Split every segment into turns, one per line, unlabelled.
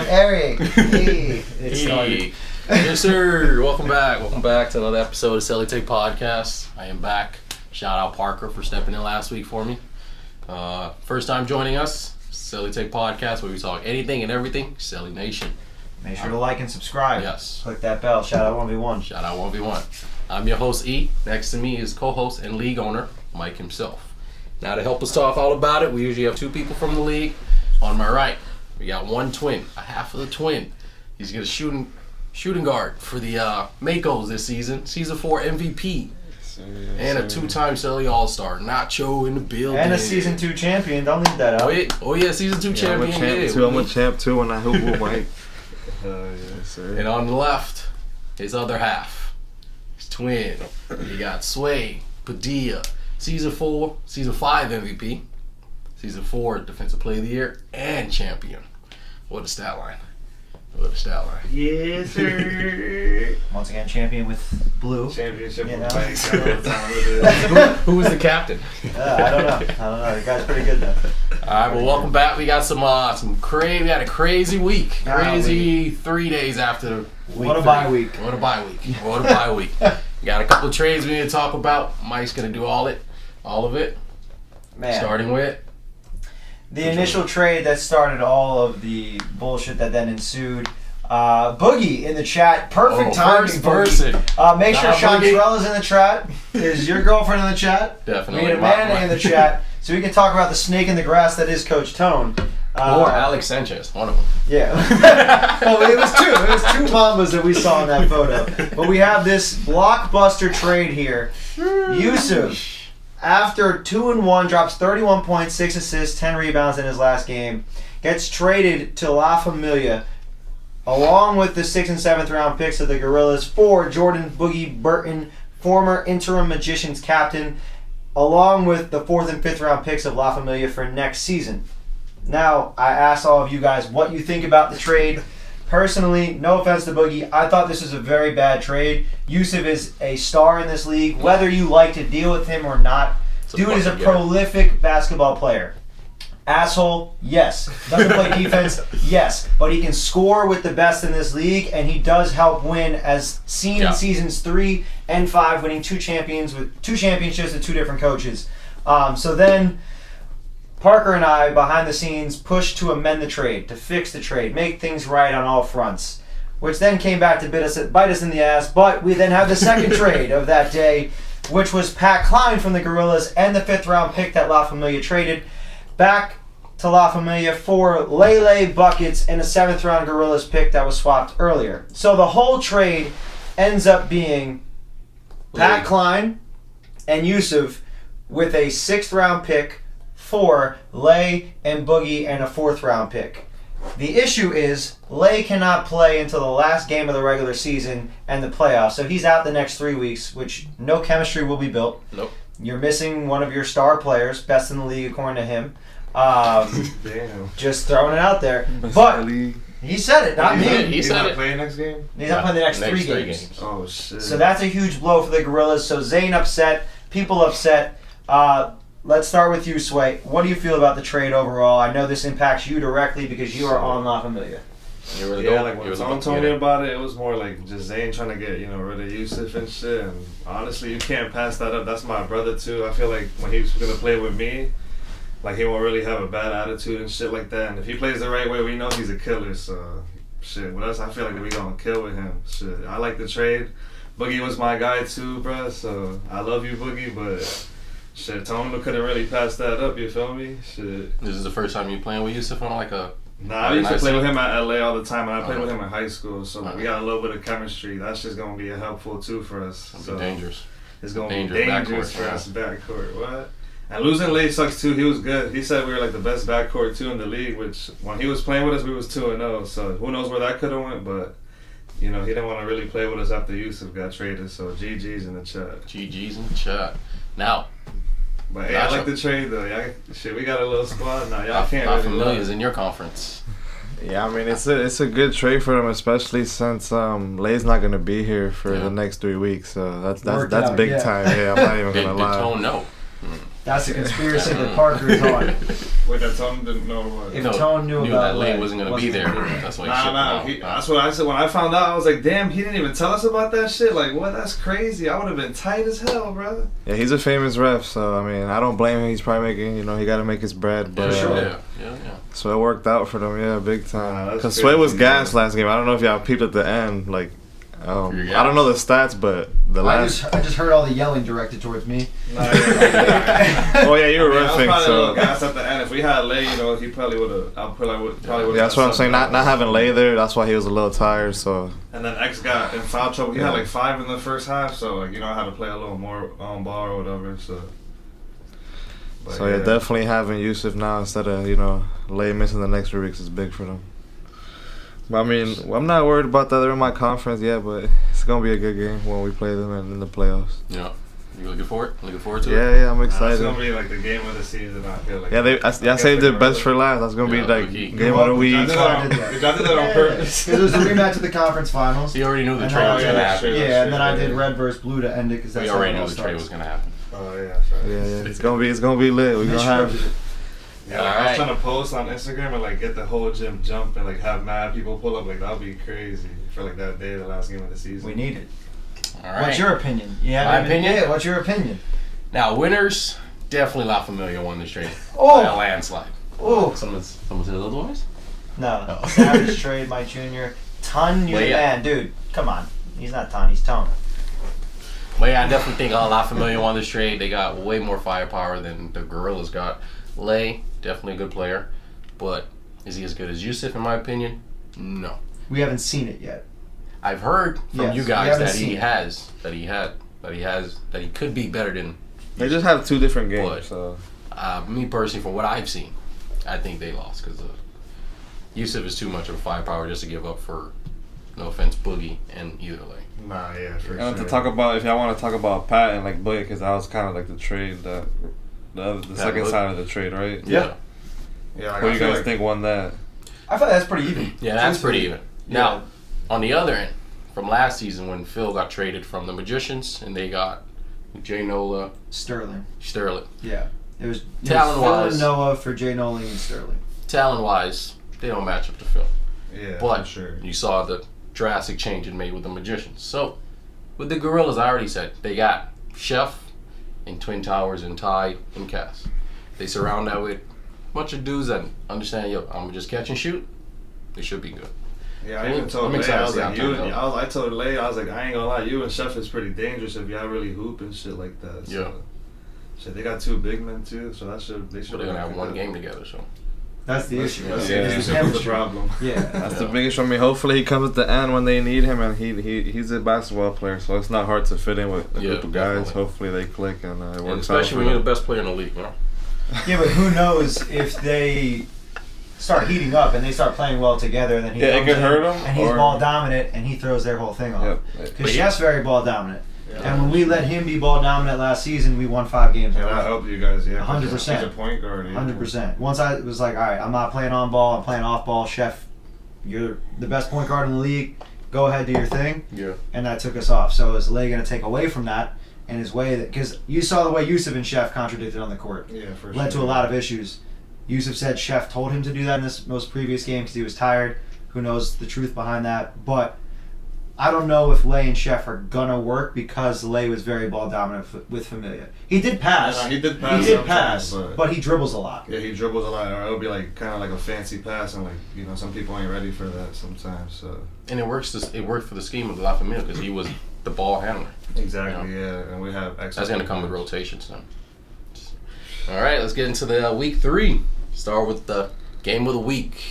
Eric. Hey.
Hey. Yes, sir. Welcome back to another episode of CeleTake podcast. I am back. Shout out Parker for stepping in last week for me. First time joining us, CeleTake podcast, where we talk anything and everything Cele Nation.
Make sure to like and subscribe.
Yes.
Click that bell. Shout out 1v1.
Shout out 1v1. I'm your host, E. Next to me is co-host and league owner, Mike himself. Now to help us talk all about it, we usually have two people from the league. On my right, we got one twin, a half of the twin. He's going to shooting guard for the Makos this season. Season 4 MVP. And a two-time Cele All-Star. Nacho in the building.
And a Season 2 champion. Don't leave that out.
Oh yeah, Season 2 champion.
I'm a champ too when I hoop with Mike. Yes, sir.
And on the left, his other half. His twin. You got Sway, Padilla. Season 5 MVP. Season 4 Defensive Player of the Year and champion. What a stat line.
Yes, sir.
Once again, champion with blue.
Championship
You
with
know?
Mike.
Who was the captain?
I don't know. The guy's pretty good, though.
All right, well, welcome back. We got some crazy. We had a crazy week. Crazy 3 days after week.
What a bye week.
What a bye week. We got a couple of trades we need to talk about. Mike's gonna do all of it.
Man.
Starting with
The initial trade that started all of the bullshit that then ensued. Boogie in the chat. Perfect timing,
first
Boogie.
person.
Make sure
Boogie.
Chantrell is in the chat. Is your girlfriend in the chat?
Definitely.
We need Amanda in the chat. So we can talk about the snake in the grass that is Coach Tone.
Or Alex Sanchez, one of them.
Yeah. It was two. It was two Mambas that we saw in that photo. But we have this blockbuster trade here. Yusuf, after 2-1, drops 31 points, 6 assists, 10 rebounds in his last game. Gets traded to La Familia, along with the 6th and 7th round picks of the Gorillas for Jordan Boogie Burton, former interim Magicians captain, along with the 4th and 5th round picks of La Familia for next season. Now, I asked all of you guys what you think about the trade. Personally, no offense to Boogie, I thought this was a very bad trade. Yusuf is a star in this league, whether you like to deal with him or not. Dude is a prolific basketball player. Asshole, yes. Doesn't play defense, yes. But he can score with the best in this league, and he does help win, as seen in seasons 3 and 5, winning two championships with two different coaches. So then Parker and I, behind the scenes, pushed to amend the trade, to fix the trade, make things right on all fronts, which then came back to bite us in the ass. But we then have the second trade of that day, which was Pat Klein from the Gorillas and the 5th round pick that La Familia traded back to La Familia for Lele buckets and a 7th round Gorillas pick that was swapped earlier. So the whole trade ends up being Pat Klein and Yusuf with a 6th round pick for Lay and Boogie and a 4th round pick. The issue is Lay cannot play until the last game of the regular season and the playoffs, so he's out the next 3 weeks, which no chemistry will be built.
Nope.
You're missing one of your star players, best in the league according to him.
Damn.
Just throwing it out there. But he said it, not me.
He's not playing next game?
He's not playing the next three games.
Oh, shit.
So that's a huge blow for the Gorillas. So Zane upset, people upset. Let's start with you, Sway. What do you feel about the trade overall? I know this impacts you directly because you are on La Familia.
When someone told me about it, it was more like just Zane trying to get, rid of Yusuf and shit. And honestly, you can't pass that up. That's my brother too. I feel like when he's gonna play with me, like he won't really have a bad attitude and shit like that. And if he plays the right way, we know he's a killer. So shit, with us, I feel like we gonna kill with him. Shit, I like the trade. Boogie was my guy too, bruh. So I love you, Boogie, but. Shit, Tone couldn't really pass that up, you feel me? Shit.
This is the first time you playing with Yusuf on like a...
Nah, I used to play with him at LA all the time, and I played with him in high school, so we got a little bit of chemistry. That's just going to be helpful, too, for us.
It's dangerous.
It's going to be dangerous for us backcourt. What? And losing Lay sucks, too. He was good. He said we were like the best backcourt, too, in the league, which when he was playing with us, we was 2-0. So who knows where that could have went, but... he didn't want to really play with us after Yusuf got traded, so GG's in the chat.
GG's in the chat. Now...
But hey, I like the trade though. We got a little squad now. Y'all can't
really Familia's in your conference.
Yeah, I mean it's a good trade for them, especially since Lay's not gonna be here for the next 3 weeks. So that's big time. Yeah, I'm not even gonna lie.
Tone no.
That's the conspiracy that Parker is on.
Wait, that Tone didn't know what.
If Tone knew about
that Lane wasn't going to be there. That's why he shipped him out.
That's what I said. When I found out, I was like, damn, he didn't even tell us about that shit. Like, what? That's crazy. I would have been tight as hell, brother.
Yeah, he's a famous ref, so, I mean, I don't blame him. He's probably making, he got to make his bread. But,
Yeah.
So it worked out for them, big time. Because
That's
Sway was
crazy,
gassed last game. I don't know if y'all peeped at the end. Like, I don't know the stats, but the last.
I just heard all the yelling directed towards me.
Nah, yeah.
Oh yeah, you were
I was
riffing.
probably a
So
little gassed at the end. If we had Lay, he probably would have. I probably would.
yeah, that's what I'm saying. Not having Lay there, that's why he was a little tired. So.
And then X got in foul trouble. He had like 5 in the first half, so I had to play a little more on ball or whatever. So. But
So yeah, definitely having Yusuf now instead of Lay missing the next 3 weeks is big for them. But I mean, I'm not worried about that. They're in my conference, but it's gonna be a good game when we play them in the playoffs.
Yeah, you looking forward? Looking forward to it?
Yeah, I'm excited.
It's gonna be like the game of the season. I feel like.
Yeah, I saved it best for last. That's gonna be like game of the week.
Did y'all do that on purpose?
It was the rematch of the conference finals.
He already knew the
And
trade
then
was
I
going to
did-
happen.
Yeah, and then I did red versus blue to end it because that's
We
how
already
it all
knew the trade
starts.
was going to happen.
Oh yeah.
Yeah, it's gonna be lit. We're gonna have.
Yeah, I was trying to post on Instagram and like get the whole gym jump and like have mad people pull up. Like that'd be crazy for like that day, the last game of the season.
We need it.
All right.
What's your opinion? Yeah,
My opinion?
Yeah, what's your opinion?
Now, winners, definitely La Familia won this trade.
Oh.
By a landslide.
Oh.
Someone said otherwise?
No.
Oh.
Savage trade, Mike Jr. Ton, you're the man. Dude, come on. He's not Ton, he's Tone.
But yeah, I definitely think La Familia won this trade. They got way more firepower than the Gorillas got. Lay, definitely a good player. But is he as good as Yusuf, in my opinion? No.
We haven't seen it yet.
I've heard from
Yes,
you
we
guys
haven't
that
seen
he could be better than.
They just have 2 different games.
But,
So.
Me personally, from what I've seen, I think they lost because Yusuf is too much of a firepower just to give up for, no offense, Boogie and either Lay.
Nah, yeah, for
And
sure.
to talk about, if y'all want to talk about Pat and like Boyd, because that was kind of like the trade that the second
Boyd?
side of the trade, right?
Yeah.
Yeah, like,
Who
I
you
feel
guys
like,
think won that?
I thought that's pretty even.
Yeah, that's pretty even.
Yeah.
Now, on the other end, from last season when Phil got traded from the Magicians and they got Jay Nola,
Sterling.
yeah.
It was
Talent-wise.
Phil and Noah for Jay Nolan and Sterling.
Talent-wise, they don't match up to Phil.
yeah,
But
for sure.
you saw the drastic change it made with the Magicians. So, with the Gorillas, I already said, they got Chef and Twin Towers and Ty and Cass. They surround that with a bunch of dudes that understand, I'm going to just catch and shoot. They should be good.
Yeah, I even told
I'm
Lay,
excited
I
to
was
see
like,
how it
I told Lay, I was like, I ain't gonna lie, you and Chef is pretty dangerous if y'all really hoop and shit like that. So.
Yeah.
Shit, they got 2 big men too, so they should.
But they're going to have one game together, so.
That's the issue.
That's
Yeah.
the
It's
issue.
the
That's the
chemistry.
problem.
Yeah.
That's the biggest for me. Hopefully he comes at the end when they need him, and he's a basketball player, so it's not hard to fit in with a
Yeah,
group of guys.
definitely.
Hopefully they click and it
And
works
especially
out.
when you're the best player in the league, you know?
Yeah, but who knows if they start heating up and they start playing well together, and then he
Yeah, it
comes
could
in
hurt 'em,
and he's
or-
ball dominant and he throws their whole thing off.
Yep.
Because Chef's very ball dominant,
Yeah.
and when we let him be ball dominant last season, we won 5 games.
Yeah, that helped you guys, yeah.
100%.
He's a point guard. Yeah.
100%. Once I was like, all right, I'm not playing on ball, I'm playing off ball. Chef, you're the best point guard in the league. Go ahead, do your thing.
Yeah.
And that took us off. So is Lay going to take away from that? And his way that, because you saw the way Yusuf and Chef contradicted on the court,
Yeah, for sure.
led to a lot of issues. Yusuf said Chef told him to do that in this most previous game because he was tired. Who knows the truth behind that? But I don't know if Lay and Chef are gonna work because Lay was very ball dominant with Familia. He did pass.
Yeah, he did
He
pass.
did pass,
sometimes,
but he dribbles a lot.
Yeah, he dribbles a lot, or it'll be like kind of like a fancy pass, and like some people ain't ready for that sometimes. So
And it worked for the scheme of La Familia because he was the ball handler.
exactly, yeah, and we have.
That's going to come with rotations now. All right, let's get into the week 3. Start with the game of the week.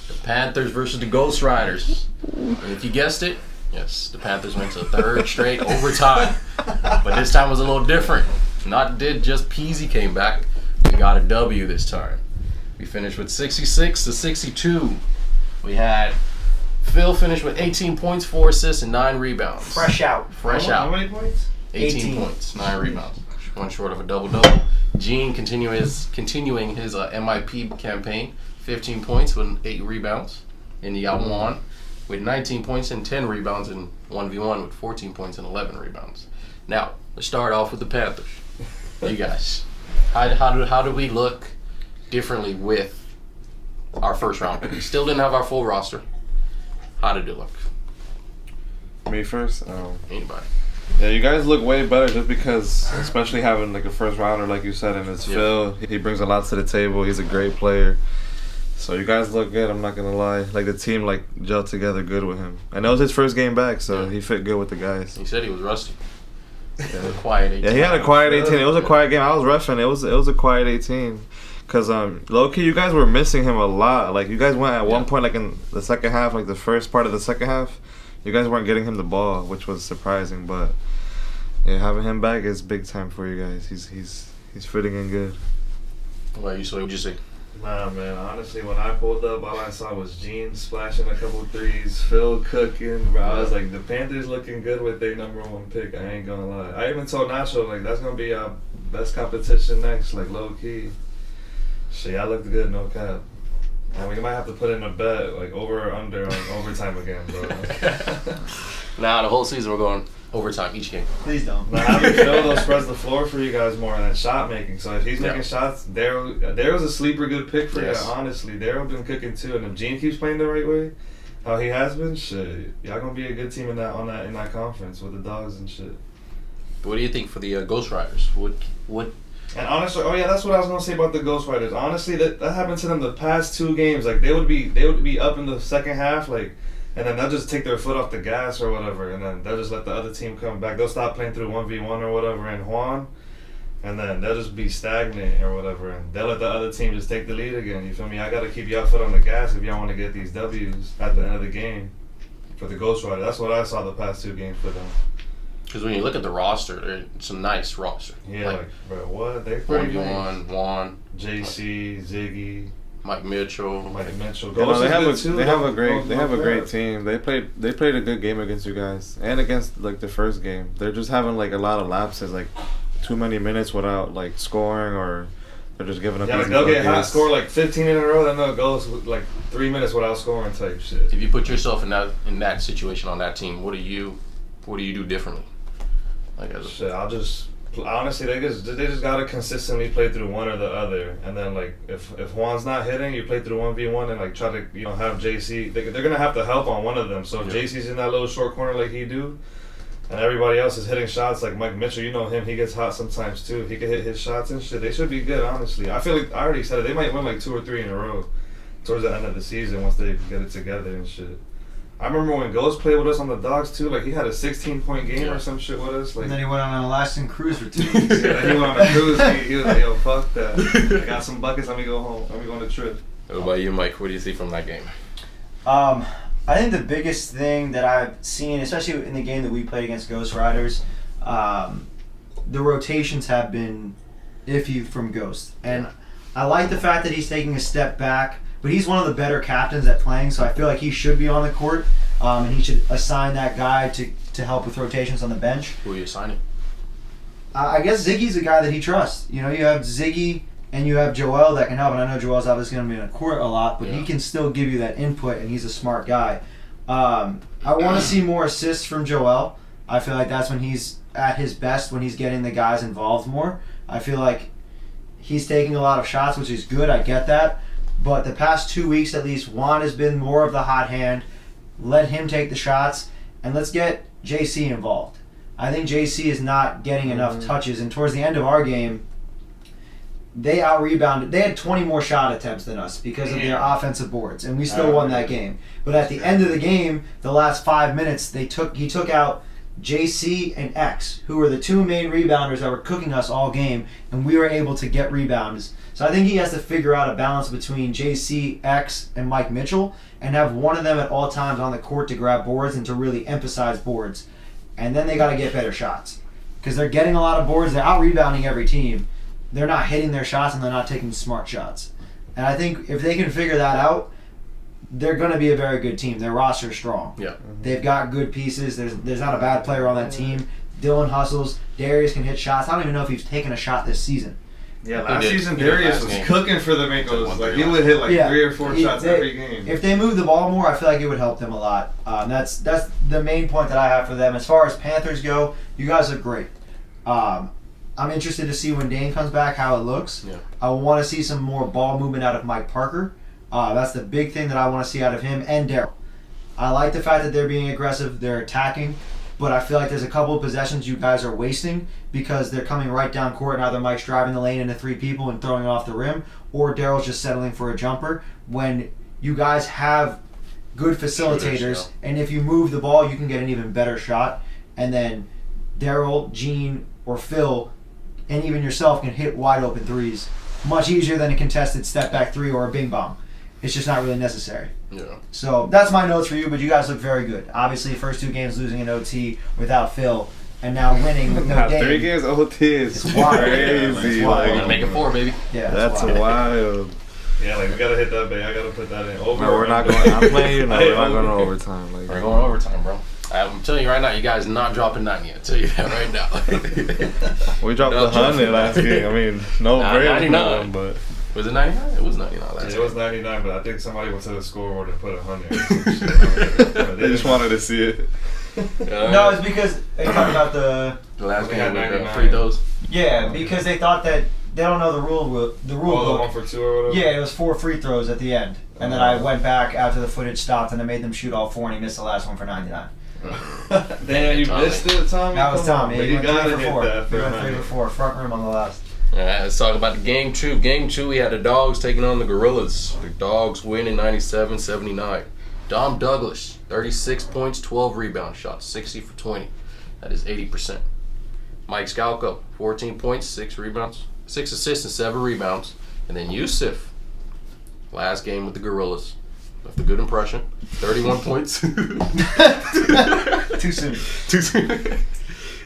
The Panthers versus the Ghost Riders. And if you guessed it, yes, the Panthers went to 3rd straight overtime. But this time was a little different. Not did just Peasy came back. We got a W this time. We finished with 66-62. We had Phil finished with 18 points, 4 assists, and 9 rebounds.
Fresh out.
How many points?
18 points, 9 rebounds. One short of a double-double. Gene continuing his MIP campaign. 15 points with 8 rebounds. And you got Juan with 19 points and 10 rebounds, and 1v1 with 14 points and 11 rebounds. Now, let's start off with the Panthers. You guys. How do we look differently with our first round? We still didn't have our full roster. How did it look?
Me first.
Anybody?
Yeah, you guys look way better just because, especially having like a first rounder, like you said, and it's Phil. He brings a lot to the table. He's a great player. So you guys look good. I'm not gonna lie. Like the team like gelled together good with him. I know it was his first game back, so he fit good with the guys.
He said he was rusty.
Yeah.
Quiet 18.
Yeah, he had a quiet 18. It was a quiet game. I was rushing. It was a quiet 18. Cause low key, you guys were missing him a lot. Like you guys went at one point, like in the second half, like the first part of the second half, you guys weren't getting him the ball, which was surprising. But yeah, having him back is big time for you guys. He's fitting in good.
What about you? So what'd you say?
Nah, man. Honestly, when I pulled up, all I saw was Gene splashing a couple threes, Phil cooking. Bro, I was like, the Panthers looking good with their #1 pick. I ain't gonna lie. I even told Nacho like that's gonna be our best competition next. Like low key. Shit, I looked good, no cap. And we might have to put in a bet, like over or under on overtime again, bro.
Nah, the whole season we're going overtime each game.
Please don't.
Now having Phil though spreads the floor for you guys more than shot making. So if he's making shots, Daryl's a sleeper good pick for you. Honestly, Daryl been cooking too, and if Gene keeps playing the right way, how he has been, shit, y'all gonna be a good team in that conference with the Dogs and shit.
What do you think for the Ghost Riders? What?
And honestly, that's what I was gonna say about the Ghost Riders. Honestly, that happened to them the past 2 games. Like they would be up in the second half, like, and then they'll just take their foot off the gas or whatever, and then they'll just let the other team come back. They'll stop playing through 1v1 or whatever and Juan, and then they'll just be stagnant or whatever, and they'll let the other team just take the lead again. You feel me? I gotta keep y'all foot on the gas if y'all want to get these W's at the end of the game for the Ghost Riders. That's what I saw the past 2 games for them.
Because when you look at the roster, it's a nice roster.
Yeah, like bro, what they pretty nice.
Juan,
JC, Ziggy,
Mike Mitchell.
Yeah, no, they have a great team. They played a good game against you guys and against like the first game. They're just having like a lot of lapses, like too many minutes without like scoring, or they're just giving up.
Yeah, like they'll get hot, score like 15 in a row, then they'll go like 3 minutes without scoring type shit.
If you put yourself in that situation on that team, what do you do differently?
Shit, honestly, they just gotta consistently play through one or the other, and then like if Juan's not hitting, you play through 1v1 and like try to have JC. They're gonna have to help on one of them. So if JC's in that little short corner like he do, and everybody else is hitting shots like Mike Mitchell, you know him, he gets hot sometimes too. He can hit his shots and shit. They should be good, honestly. I feel like I already said it. They might win like 2 or 3 in a row towards the end of the season once they get it together and shit. I remember when Ghost played with us on the Dogs too. Like he had a 16-point game or some shit with us. Like,
and then he went on an Alaskan cruise for 2 weeks.
Yeah, he went on a cruise. He was like, "Yo, fuck that. I got some buckets. Let me go home. Let me go on a trip."
What about you, Mike? What do you see from that game?
I think the biggest thing that I've seen, especially in the game that we played against Ghost Riders, the rotations have been iffy from Ghost, and I like the fact that he's taking a step back. But he's one of the better captains at playing, so I feel like he should be on the court, and he should assign that guy to help with rotations on the bench.
Who are you assigning?
I guess Ziggy's a guy that he trusts. You have Ziggy and you have Joel that can help, and I know Joel's obviously going to be on the court a lot, but he can still give you that input, and he's a smart guy. I want to see more assists from Joel. I feel like that's when he's at his best, when he's getting the guys involved more. I feel like he's taking a lot of shots, which is good. I get that. But the past 2 weeks, at least, Juan has been more of the hot hand. Let him take the shots, and let's get JC involved. I think JC is not getting enough touches, and towards the end of our game, they out-rebounded. They had 20 more shot attempts than us because of their offensive boards, and we still won that game. But at the end of the game, the last 5 minutes, he took out JC and X, who were the 2 main rebounders that were cooking us all game, and we were able to get rebounds. So I think he has to figure out a balance between JC, X, and Mike Mitchell, and have one of them at all times on the court to grab boards and to really emphasize boards. And then they got to get better shots, because they're getting a lot of boards. They're out-rebounding every team. They're not hitting their shots, and they're not taking smart shots. And I think if they can figure that out, they're going to be a very good team. Their roster's strong.
Yeah.
They've got good pieces. There's not a bad player on that team. Dylan hustles. Darius can hit shots. I don't even know if he's taken a shot this season.
Yeah, last season Darius was cooking for the Mingos. Like he would hit like 3 or 4 shots every game.
If they move the ball more, I feel like it would help them a lot. That's the main point that I have for them. As far as Panthers go, you guys look great. I I'm interested to see when Dane comes back how it looks.
Yeah.
I want to see some more ball movement out of Mike Parker. That's the big thing that I want to see out of him and Daryl. I like the fact that they're being aggressive, they're attacking, but I feel like there's a couple of possessions you guys are wasting because they're coming right down court and either Mike's driving the lane into 3 people and throwing it off the rim, or Daryl's just settling for a jumper. When you guys have good facilitators, and if you move the ball, you can get an even better shot. And then Daryl, Gene, or Phil, and even yourself can hit wide open threes much easier than a contested step back 3 or a bing bong. It's just not really necessary.
Yeah.
So that's my notes for you, but you guys look very good. Obviously, first 2 games losing in OT without Phil, and now winning with no Dane.
3 games OT is
It's wild.
crazy.
It's wild.
We're gonna make it 4, baby.
Yeah,
That's wild.
Yeah, like we gotta hit that, babe. I gotta put that in. Over.
No, we're not going. I'm playing you. No, we're not going to overtime. Like,
We're going overtime, bro. I'm telling you right now, you guys not dropping 90. I'll tell you that right now.
we dropped
No,
100 last game. I mean, no
Nah,
brain
99.
but
Was it 99? It was 99 last
It
game.
was 99, but I think somebody went to the scoreboard and put 100.
they just wanted to see it.
No, it's because they talking about the
last
We
game
had
with
99.
free throws.
yeah, because they thought that they don't know the rule
Oh, the
book.
1 for 2 or whatever.
Yeah, it was 4 free throws at the end, and then I went back after the footage stopped, and I made them shoot all 4, and he missed the last one for 99.
Damn, you
Tommy.
missed it, Tommy.
That was
Come on,
Tommy.
but
He
you
went
gotta
3 for
hit
4.
that.
He went 3 for 4. Front room on the last.
All right, let's talk about the game 2. Game 2, we had the Dogs taking on the Gorillas. The Dogs win in 97-79. Dom Douglas, 36 points, 12 rebounds, shot 60 for 20. That is 80%. Mike Scalco, 14 points, 6 rebounds, 6 assists and 7 rebounds. And then Yusuf, last game with the Gorillas. Left a good impression. 31 points.
Too soon.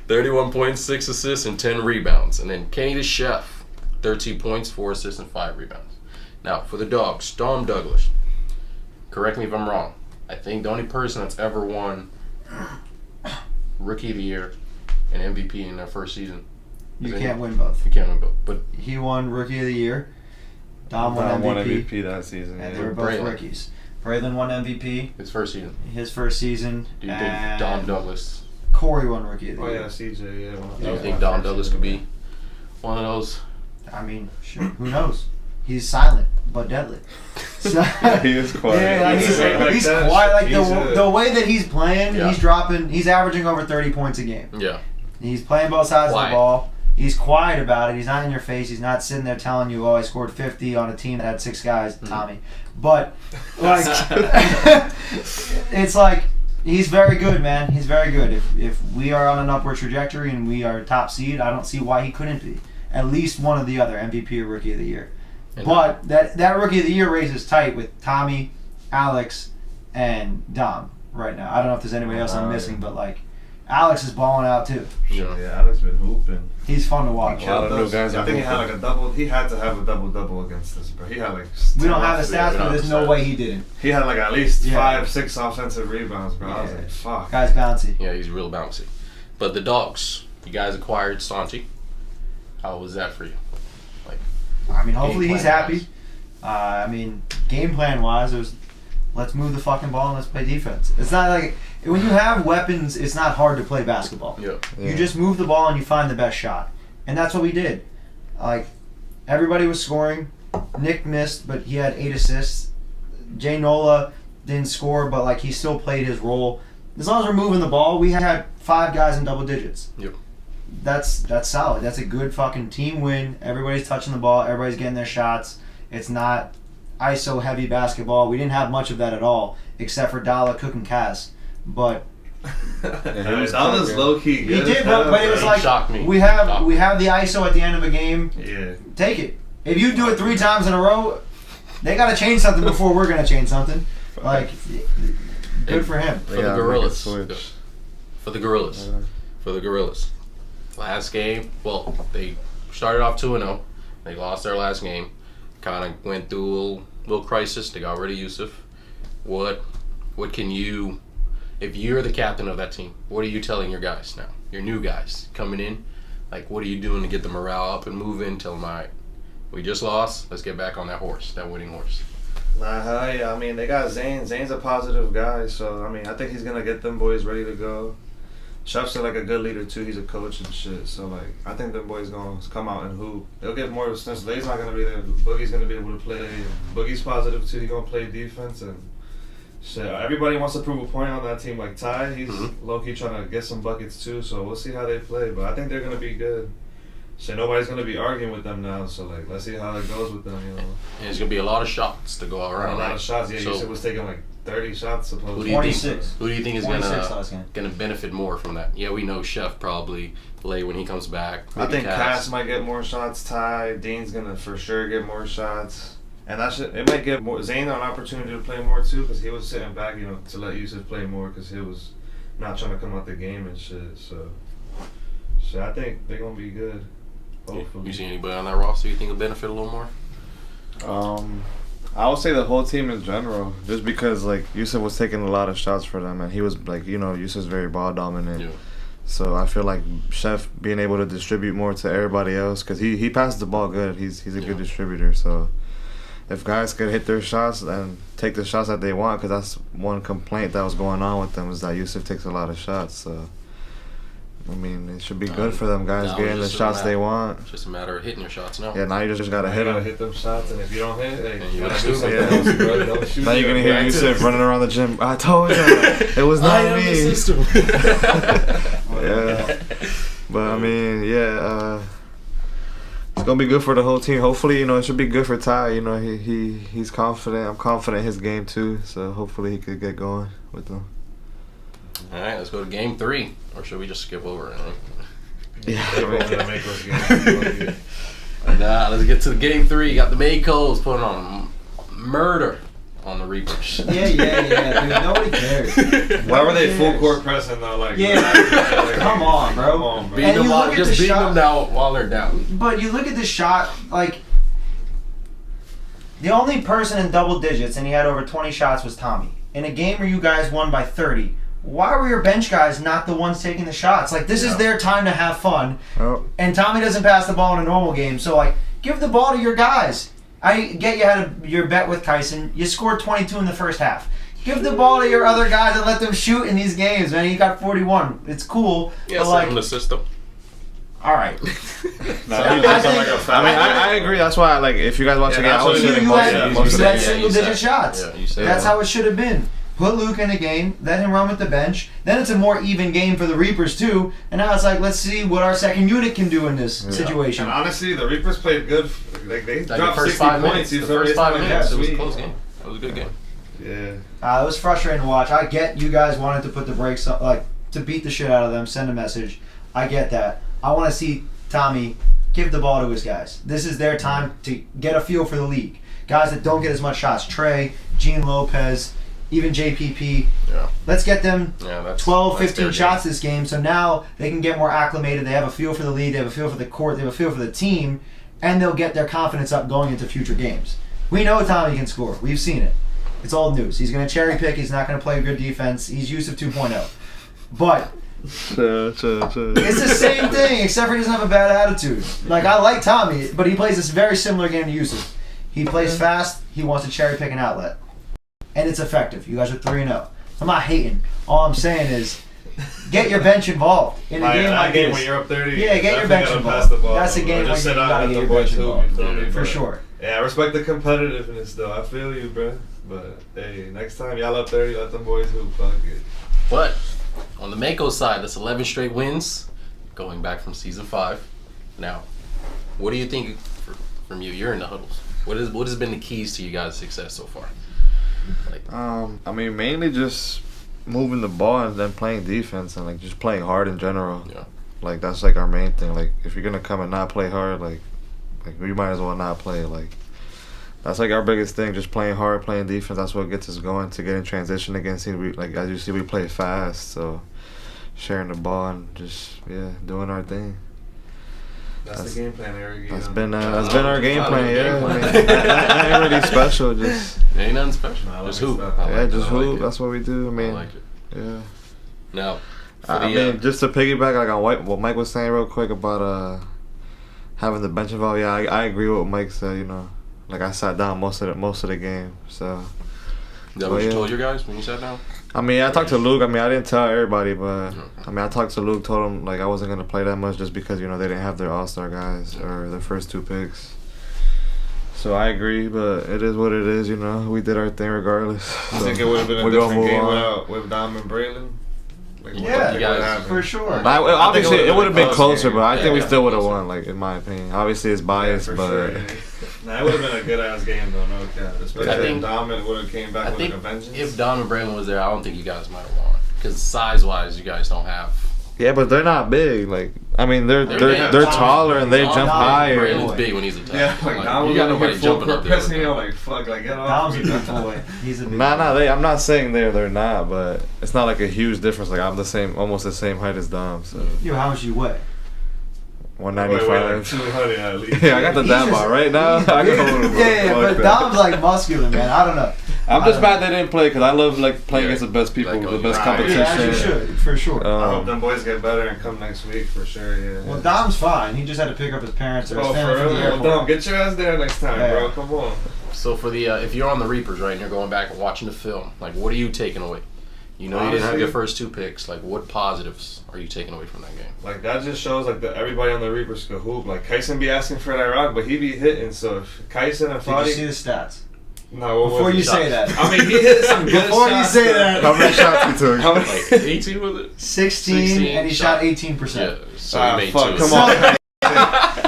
31 points, 6 assists, and 10 rebounds. And then Kenny the Chef, 13 points, 4 assists, and 5 rebounds. Now, for the Dogs, Dom Douglas. Correct me if I'm wrong. I think the only person that's ever won Rookie of the Year and MVP in their first season.
You can't win both.
You can't win both. But
He won Rookie of the Year. Dom won
Dom won
MVP.
MVP that season.
And
Yeah.
they were both
Braylon.
rookies. Braylon won MVP
his first season.
his first season.
Do you think
and
Dom Douglas?
Corey won Rookie of the
Oh
Year.
yeah, CJ. Yeah.
Do you think Dom Douglas could be one of those?
I mean, sure, who knows? He's silent but deadly. So,
He is quiet.
yeah, like
He's like
he's
that.
quiet. Like
He's
the way that he's playing,
Yeah.
he's averaging over 30 points a game.
Yeah.
He's playing both sides of
Quiet.
the ball. He's quiet about it. He's not in your face. He's not sitting there telling you, "Oh, I scored 50 on a team that had 6 guys." Tommy, but like, it's like he's very good, man. He's very good. If we are on an upward trajectory and we are top seed, I don't see why he couldn't be at least one of the other MVP or Rookie of the Year.
And
But that Rookie of the Year race is tight with Tommy, Alex, and Dom right now. I don't know if there's anybody else I'm missing, but like Alex is balling out too.
Yeah.
Yeah, Alex been hooping.
He's fun to watch.
A lot of new guys
I
are
think he had
hooping.
like a double. He had to have a double against us, bro. He had like.
We don't have the stats,
we don't
but there's
have
no
the
way
stats.
he didn't.
He had like at least
Yeah.
5-6 offensive rebounds, bro. I was
Yeah.
like, fuck.
Guy's bouncy.
Yeah, he's real bouncy. But the Dogs, you guys acquired Santi. How was that for you?
I mean, hopefully
Game
he's
plan
happy. I mean, game plan wise, it was let's move the fucking ball and let's play defense. It's not like when you have weapons, it's not hard to play basketball.
Yeah.
You just move the ball and you find the best shot, and that's what we did. Like everybody was scoring. Nick missed, but he had 8 assists. Jay Nola didn't score, but like he still played his role. As long as we're moving the ball, we had 5 guys in double digits.
Yep.
That's solid. That's a good fucking team win. Everybody's touching the ball. Everybody's getting their shots. It's not ISO heavy basketball. We didn't have much of that at all, except for Dalla cooking Kaz. But
That was low key.
he did, but it was
He
like
shocked me.
we have the ISO at the end of a game.
Yeah.
Take it. If you do it 3 times in a row, they got to change something before we're gonna change something. Like, good for him.
For the
Yeah,
Gorillas.
make a switch.
For the Gorillas. For the Gorillas. Last game, well, they started off 2-0. They lost their last game. Kind of went through a little crisis. They got rid of Yusuf. What can you, if you're the captain of that team, what are you telling your guys now? Your new guys coming in? Like, what are you doing to get the morale up and move in? Tell them, all right, we just lost. Let's get back on that horse, that winning horse.
I mean, they got Zane. Zane's a positive guy, so I mean, I think he's gonna get them boys ready to go. Chef's like a good leader too. He's a coach and shit. So like, I think the boys gonna come out and hoop. They'll get more since Lay's not gonna be there. Boogie's gonna be able to play. Boogie's positive too. He's gonna play defense and shit. Everybody wants to prove a point on that team. Like Ty, he's low key trying to get some buckets too. So we'll see how they play. But I think they're gonna be good. Shit, nobody's gonna be arguing with them now. So like, let's see how it goes with them. You know.
And there's gonna be a lot of shots to go around.
A lot of shots. Yeah,
so,
Yusuf was taking like 30 shots supposedly.
26.
Who do you think is
26 last game.
gonna benefit more from that? Yeah, we know Chef probably, Lay when he comes back.
I think Cass might get more shots. Ty, Dean's gonna for sure get more shots, and that should it might give more Zane an opportunity to play more too, because he was sitting back, you know, to let Yusuf play more because he was not trying to come out the game and shit. So I think they're gonna be good. Hopefully.
You see anybody on that roster you think will benefit a little more?
I would say the whole team in general, just because like Yusuf was taking a lot of shots for them, and he was like, you know, Yusuf's very ball dominant.
Yeah.
So I feel like Chef being able to distribute more to everybody else, because he passes the ball good. He's a good distributor. So if guys could hit their shots and take the shots that they want, because that's one complaint that was going on with them, is that Yusuf takes a lot of shots. So I mean, it should be good for them guys getting the shots they want.
It's just a matter of hitting your shots now.
Yeah, now you just gotta hit
You
them.
gotta hit them shots, and if you don't hit, hey,
you
you
gotta
gotta do
shoot.
something
Yeah.
else, bro. Don't shoot.
Now you're gonna hear Yusuf running around the gym. I told you, it was
I
not
am the
me.
system.
Yeah, but I mean, it's gonna be good for the whole team. Hopefully, you know, it should be good for Ty. You know, he's confident. I'm confident in his game too. So hopefully he could get going with them.
All right, let's go to game 3, or should we just skip over it?
Yeah.
Nah, let's get to game 3. You got the Makos putting on murder on the Reapers.
Yeah, dude. Nobody cares.
Why were they full court pressing though? Like,
Come on, bro.
Come on, bro.
Beat
And
them
you
while,
look at
just
the
beat
shot-
them down while they're down.
But you look at the shot, like, the only person in double digits, and he had over 20 shots, was Tommy. In a game where you guys won by 30, why were your bench guys not the ones taking the shots? Like, this is their time to have fun,
Oh.
and Tommy doesn't pass the ball in a normal game. So, like, give the ball to your guys. I get you had your bet with Kyson. You scored 22 in the first half. Give the ball to your other guys and let them shoot in these games, man. You got 41. It's cool.
Yeah,
but,
set
like,
in the system.
all right.
Nah,
I
he does
think-
like a foul.
I mean, I agree. That's why, like, if you guys watch the game, I
that's
was
what
shooting
You
most
had,
of
you
the
had
game.
single-digit shots.
Yeah, you said
That's
that.
how it should have been. Put Luke in the game, let him run with the bench. Then it's a more even game for the Reapers too. And now it's like, let's see what our second unit can do in this situation.
And honestly, the Reapers played good. Like they
Like the
dropped
first
60
5
points.
minutes.
You
The
feel me?
first
It's
5
like,
minutes,
yeah,
it was a
sweet.
close game. That was a good game.
Yeah.
It was frustrating to watch. I get you guys wanted to put the brakes on, like to beat the shit out of them, send a message. I get that. I want to see Tommy give the ball to his guys. This is their time to get a feel for the league. Guys that don't get as much shots. Trey, Gene Lopez, even JPP.
Yeah.
Let's get them
Yeah, that's
12,
that's
15
their
shots this game, so now they can get more acclimated. They have a feel for the league, they have a feel for the court, they have a feel for the team, and they'll get their confidence up going into future games. We know Tommy can score. We've seen it. It's old news. He's going to cherry pick. He's not going to play good defense. He's Yusuf 2.0. But it's the same thing, except for he doesn't have a bad attitude. Like, I like Tommy, but he plays this very similar game to Yusuf. He plays fast. He wants to cherry pick an outlet. And it's effective. You guys are 3-0. I'm not hating. All I'm saying is, get your bench involved in a game like
game
this.
when you're up 30.
Yeah, get your
definitely
bench
gotta
involved.
pass the ball,
That's a
bro.
game
Or
where
just
you
sit out
gotta
and
get
let
your
the boys
bench
hoop,
involved.
you feel me?
For
But-
sure.
Yeah, I respect the competitiveness though. I feel you, bro. But hey, next time y'all up 30, let them boys hoop. Fuck it.
But on the Mako side, that's 11 straight wins, going back from season 5. Now, what do you think from you? You're in the huddles. What has been the keys to you guys' success so far? Like,
I mean, mainly just moving the ball and then playing defense and like just playing hard in general.
Yeah.
Like that's like our main thing. Like if you're gonna come and not play hard, like we might as well not play. Like that's like our biggest thing. Just playing hard, playing defense. That's what gets us going to get in transition against teams. We like as you see, we play fast. So sharing the ball and just doing our thing.
That's the game plan, Eric.
That's been our game plan. Yeah,
game
I mean,
plan.
that ain't really special. Just
ain't nothing special.
Nah, I
Just
like
hoop.
that.
I like
just
it. I like
hoop.
it.
That's what we do. I
I
mean,
like it.
yeah.
Now, for
I
the,
mean, just to piggyback like on what Mike was saying real quick about having the bench involved. Yeah, I agree with what Mike said. You know, like I sat down most of the game. So
is that what you
yeah.
told your guys when you sat down?
I mean, I talked to Luke. I mean, I didn't tell everybody, but I mean, I talked to Luke. Told him like I wasn't gonna play that much just because they didn't have their all-star guys or their first 2 picks. So I agree, but it is what it is. We did our thing regardless.
I think it would have been a different game with Dom and Braylon. Like,
yeah, for sure.
Obviously, it would have been closer,
game.
but I think we still would have won. Like in my opinion, obviously it's biased,
for
but
sure, yeah. It would have been a good ass game though, no cap. Especially if Dom would have came back with a vengeance.
If Dom and Braylon was there, I don't think you guys might have won because size-wise, you guys don't have.
Yeah, but they're not big. Like I mean, they're taller and they jump higher.
Braylon's big when he's attacking.
Yeah, like Dom was nobody jumping up there. Pressing like fuck, like get off.
Dom's a big boy. He's a big boy.
I'm not saying they're not, but it's not like a huge difference. Like I'm almost the same height as Dom. So
how much you weigh?
195.
200 at least.
Yeah, I got the dad bar right now. I can hold him.
Yeah, but Dom's like muscular, man. I don't know.
I'm just mad they didn't play because I love like playing against the best people,
like,
the best competition.
Yeah, as you should, for sure.
I hope them boys get better and come next week for sure. Yeah.
Well, Dom's fine. He just had to pick up his parents or his
for
family from
real?
the
Well,
airport.
Dom, get your ass there next time, bro. Come on.
So for the if you're on the Reapers, right, and you're going back and watching the film, like what are you taking away? You know, you didn't have your first 2 picks. Like, what positives are you taking away from that game?
Like, that just shows, like, that everybody on the Reapers could hoop. Like, Kyson be asking for that rock, but he be hitting. So, if Kyson and Fadi...
Did you see the stats?
No,
Before you say that.
I mean, he hit some good
Before
shots.
you say that.
How many shots he took?
How many?
Like 18 was it?
16, and he shot 18%.
Yeah, so he made 2.
Come on.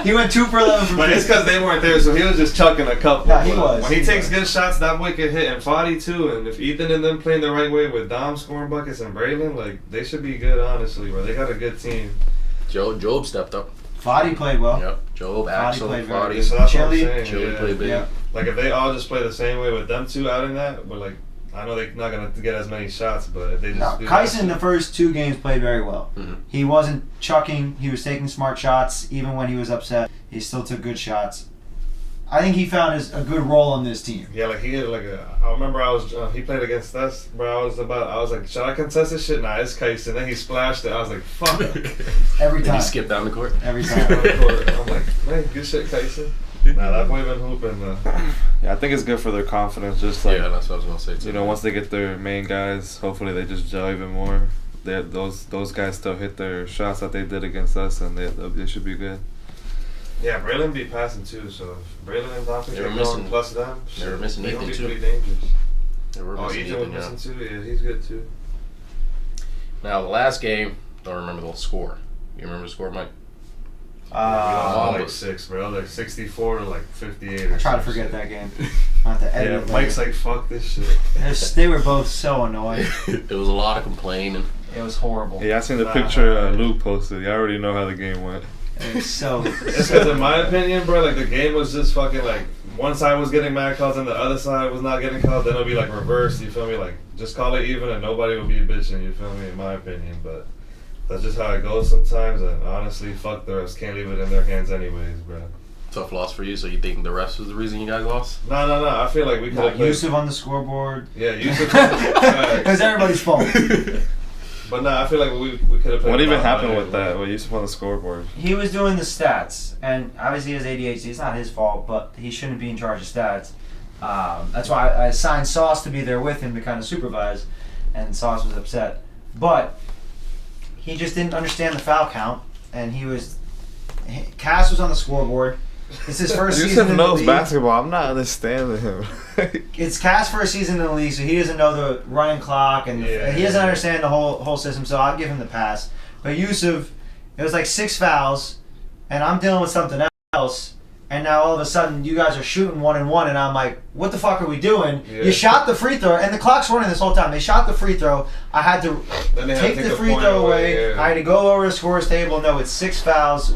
He went 2 for 11 from
But it's because they weren't there, so he was just chucking a couple.
Yeah, he was.
When he takes good shots, that boy can hit. And Fadi, too. And if Ethan and them playing the right way with Dom scoring buckets and Braylon, like, they should be good, honestly, bro. They got a good team.
Job stepped up.
Fadi played well.
Yep. Job, Axel,
played very
Fadi.
good.
So that's
Chili.
what I'm saying.
Chili
yeah.
played big.
Yeah.
Like, if they all just play the same way with them 2 out in that, but, like, I know they're not going to get as many shots, but if they just
No,
do
Kyson,
that,
the first 2 games, played very well.
Mhm.
He wasn't chucking. He was taking smart shots. Even when he was upset, he still took good shots. I think he found a good role on this team.
yeah, like, he had, like, I remember he played against us, bro. I was like, should I contest this shit? Nah, it's Kyson. Then he splashed it. I was like, fuck.
Every
Did
time.
he skip down the court?
Every time.
I'm like, man, good shit, Kyson. Nah, that boy been hooping,
Yeah, I think it's good for their confidence. Just like
Yeah, that's what I was gonna say too.
once they get their main guys, hopefully they just gel even more. Those guys still hit their shots that they did against us, and they should be good.
Yeah, Braylon be passing too, so if Braylon and Dom can
They were
get
missing-
going plus them,
they were missing
they
Ethan,
gonna be
too.
pretty dangerous.
They were
Oh,
missing
Ethan was
Ethan, yeah.
missing too? Yeah, he's good too.
Now the last game, don't remember the score. You remember the score, Mike?
Like 6, bro. Like 64 to like 58 or
I try to
some
forget
shit.
that game. I have to edit
Yeah,
it
Mike's
later.
like, fuck this shit.
They were both so annoying.
It was a lot of complaining.
It was horrible.
Yeah, I seen the picture Luke posted. You already know how the game went.
It was so.
It's because in my opinion, bro, like the game was just fucking like one side was getting mad calls and the other side was not getting called. Then it'll be like reversed. You feel me? Like just call it even and nobody will be bitching. You feel me? In my opinion, but that's just how it goes sometimes. And honestly, fuck the refs. Can't leave it in their hands anyways, bro.
Tough loss for you. So you think the rest was the reason you guys lost?
No. I feel like we could have played.
Yusuf on the scoreboard.
Yeah, Yusuf.
It was everybody's fault.
But nah, I feel like we could have played.
What even
a lot
happened
better,
with that? What Yusuf on the scoreboard?
He was doing the stats, and obviously his ADHD. It's not his fault, but he shouldn't be in charge of stats. That's why I assigned Sauce to be there with him to kind of supervise, and Sauce was upset. But he just didn't understand the foul count, and Cass was on the scoreboard. It's his first season
Yusuf
in the
knows
league.
basketball. I'm not understanding him.
It's Cass' first season in the league, so he doesn't know the running clock, and he doesn't understand the whole system. So I'll give him the pass. But Yusuf, it was like 6 fouls, and I'm dealing with something else, and now all of a sudden you guys are shooting 1-and-1, and I'm like, what the fuck are we doing?
Yeah.
You shot the free throw, and the clock's running this whole time. They shot the free throw. I had to
Then they had
take
to
the
a
free
point
throw away.
yeah.
I had to go over to the scorer's table. No, it's 6 fouls.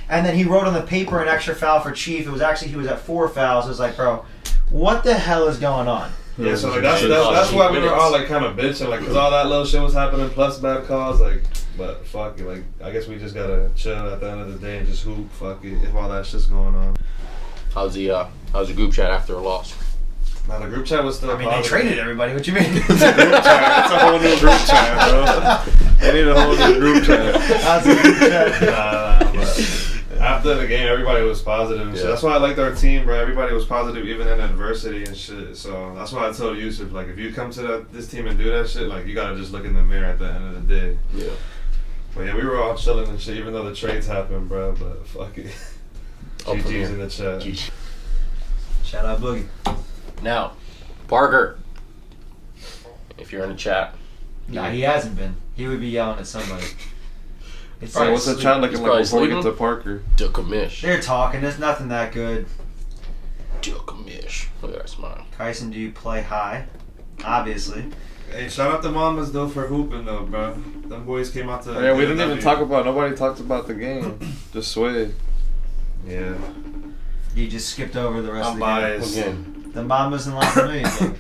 And then he wrote on the paper an extra foul for Chief. It was actually, he was at 4 fouls. I was like, bro, what the hell is going on?
Yeah, so like that's why we were all like kind of bitching, like, cause all that little shit was happening, plus bad calls, like. But fuck it, like I guess we just gotta chill at the end of the day and just hoop. Fuck it, if all that shit's going on.
How's the group chat after a loss?
Now the group chat was still.
I mean, they
positive.
traded everybody. What you mean?
Group chat. It's a whole new group chat, bro. They need a whole new group chat.
That's a good chat.
But after the game, everybody was positive and shit. That's why I liked our team, bro. Everybody was positive, even in adversity and shit. So that's why I told Yusuf, like, if you come to this team and do that shit, like, you gotta just look in the mirror at the end of the day.
Yeah.
But yeah, we were all chilling and shit, even though the trades happened, bro. But fuck it. GG's in the chat.
GG.
Shout out Boogie.
Now, Parker, if you're in the chat.
Nah, he hasn't been. He would be yelling at somebody. It's
Alright, what's the chat looking like before we get to Parker?
Duckamish.
They're talking. There's nothing that good.
Duckamish. Look at that smile.
Kyson, do you play high? Obviously.
Hey, shout out to Mamas though for hooping though, bro. Them boys came out to.
Oh, yeah, we didn't even talk about. Nobody talked about the game. Just Sway.
Yeah.
You just skipped over the rest
I'm
of
biased.
the game. The Mamas and La Familia game.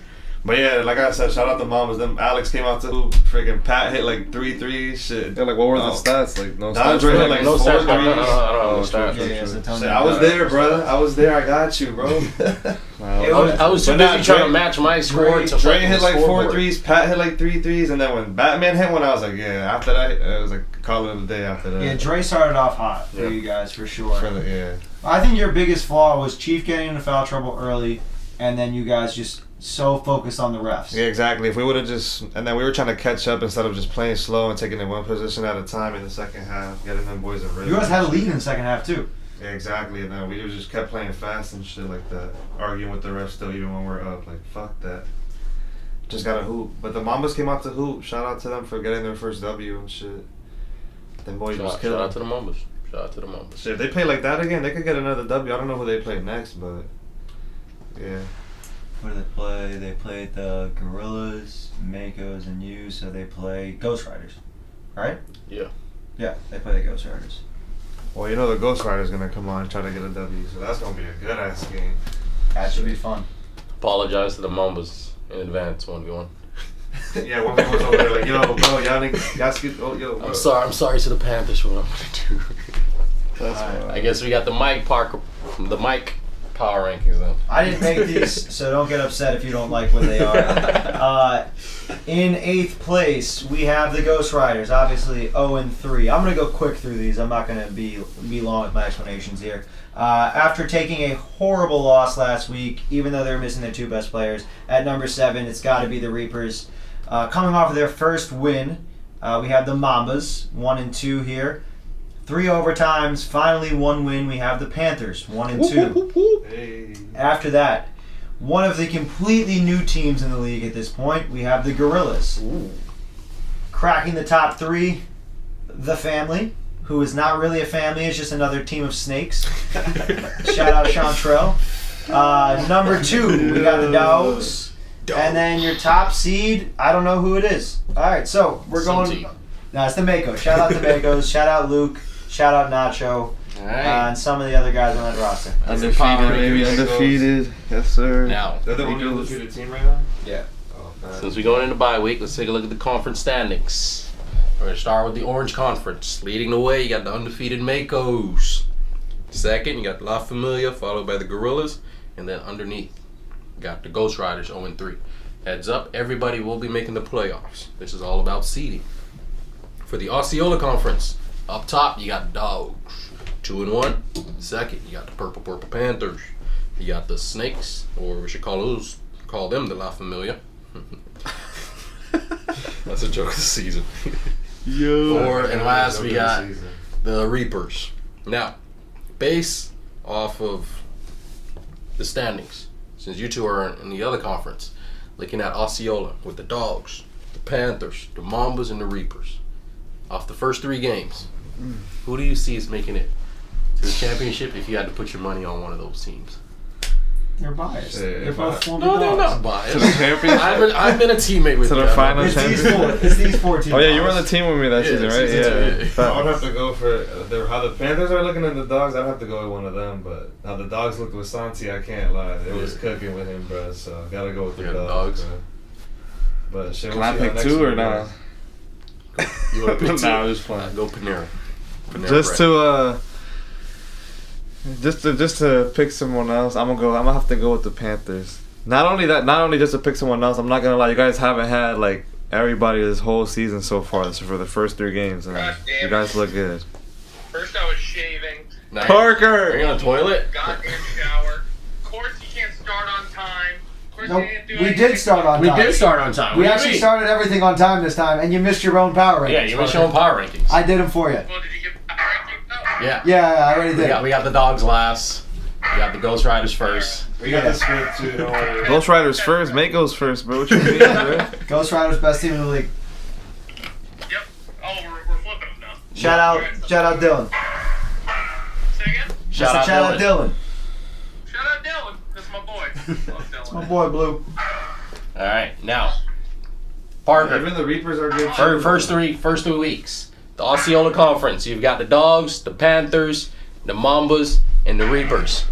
But yeah, like I said, shout out to Mamas. Them Alex came out to hoop. Freaking Pat hit like 3 threes. Shit.
Yeah, like what were the stats? Like no stats.
Andre hit like
No
4
stats.
threes.
I don't know the stats.
Yeah, so tell me
Shit, I was
about it.
there, brother. I was there. I got you, bro.
I was too
But
busy
not
trying
Dre-
to match my score to
Dre
fucking
hit like 4
scoreboard.
threes. Pat hit like 3 threes, and then when Batman hit one, I was like, yeah. After that, it was like call it a day. After that.
Yeah, Dre started off hot for
Yeah.
you guys, for sure.
Yeah.
I think your biggest flaw was Chief getting into foul trouble early, and then you guys just so focused on the refs.
Yeah, exactly. If we would have just, and then we were trying to catch up instead of just playing slow and taking it one position at a time in the second half, getting them boys a rhythm.
You guys had a lead in the second half, too.
Yeah, exactly. And then we just kept playing fast and shit like that, arguing with the refs still even when we're up. Like, fuck that. Just gotta hoop. But the Mambas came out to hoop. Shout out to them for getting their first W and shit. Them boys was
Shout
killing.
out to the Mambas. Shout out to the Mambas.
Shit, if they play like that again, they could get another W. I don't know who they play next, but yeah.
What do they play? They played the Gorillas, Makos, and you, so they play Ghost Riders, right?
Yeah.
Yeah, they play the Ghost Riders.
Well, you know the Ghost Rider's gonna come on and try to get a W, so that's gonna be a good ass game.
That should be fun.
Apologize to the Mambas in advance, 1v1.
Yeah, one of them was over there like, yo, bro, y'all niggas, y'all skip, oh, yo, bro.
I'm sorry to the Panthers for what I'm gonna do.
That's
I guess we got the Mike power rankings then.
I didn't make these, so don't get upset if you don't like what they are. In 8th place, we have the Ghost Riders, obviously 0-3. I'm going to go quick through these. I'm not going to be long with my explanations here. After taking a horrible loss last week, even though they're missing their 2 best players, at number 7, it's got to be the Reapers. Coming off of their first win, we have the Mambas, 1-2 here. 3 overtimes, finally 1 win. We have the Panthers, 1-2.
Hey.
After that, one of the completely new teams in the league at this point, we have the Gorillas.
Ooh.
Cracking the top 3, the Family, who is not really a family, it's just another team of snakes. Shout out Chantrell. Number 2, we got the Dogs. And then your top seed, I don't know who it is. All right, so we're
Some
going.
team.
No, it's the Mako. Shout out the Makos. Shout out Luke. Shout out Nacho.
Alright.
And some of the other guys on that roster.
Undefeated, baby, undefeated. Yes, sir.
Now,
They're the only undefeated team right now?
Yeah.
Oh, man.
since we're going into bye week, let's take a look at the conference standings. We're going to start with the Orange Conference. Leading the way, you got the undefeated Makos. Second, you got La Familia, followed by the Gorillas. And then underneath, you got the Ghost Riders, 0-3. Heads up, everybody will be making the playoffs. This is all about seeding. For the Osceola Conference, up top, you got the Dogs, 2-1. Second, you got the Purple Panthers. You got the Snakes, or we should call them the La Familia. That's a joke of the season. And last, we got the Reapers. Now, based off of the standings, since you two are in the other conference, looking at Osceola with the Dogs, the Panthers, the Mambas, and the Reapers. Off the first 3 games, who do you see is making it to the championship if you had to put your money on one of those teams?
They're biased.
Yeah,
They're both former
No, they're
Dogs.
not biased.
To the championship?
I've been a teammate with
To
you.
the final
It's these
championship?
4. It's these 4 teams.
Oh yeah, you were on the team with me that
Yeah,
season, right?
season two, yeah.
I would have to go for how the Panthers are looking at the Dogs. I'd have to go with one of them, but how the Dogs looked with Santi, I can't lie. It was cooking with him, bro. So gotta go with the
Yeah, the
Dogs.
Dogs.
Bro. But shit,
Can
we'll
I
see how
pick
next
2 or
week
not?
goes.
You want to pick 2?
Nah, I'm just playing.
Go Panera.
Just to pick someone else, I'm gonna have to go with the Panthers. Not only just to pick someone else, I'm not gonna lie, you guys haven't had like everybody this whole season so far. This is for the first 3 games, and
God damn
you guys look good.
First I was shaving,
Now
Parker!
Are you on the toilet?
Goddamn shower. Of course you can't start on time. Of course
Nope.
you can't do
We
anything.
did start on
We
time.
did start on time.
We
What do you
actually
mean?
started everything on time this time, and you missed your own power rankings.
Yeah, you were showing power rankings.
I did them for you.
Well, did you get that ranking though?
Yeah.
Yeah, I already did.
We got the dogs last. We got the Ghost Riders first.
We got the script too. Don't worry.
Ghost Riders first, Mako's first, bro. What you mean, bro?
Ghost Riders, best team in the league.
Yep. Oh, we're flipping them now.
Shout out Dylan.
Say again?
Shout out
Shout out Dylan.
Shout out Dylan. That's my boy. Love Dylan.
My boy Blue.
All right, now Parker.
Even the Reapers are good.
First three weeks. The Osceola Conference. You've got the Dogs, the Panthers, the Mambas, and the Reapers.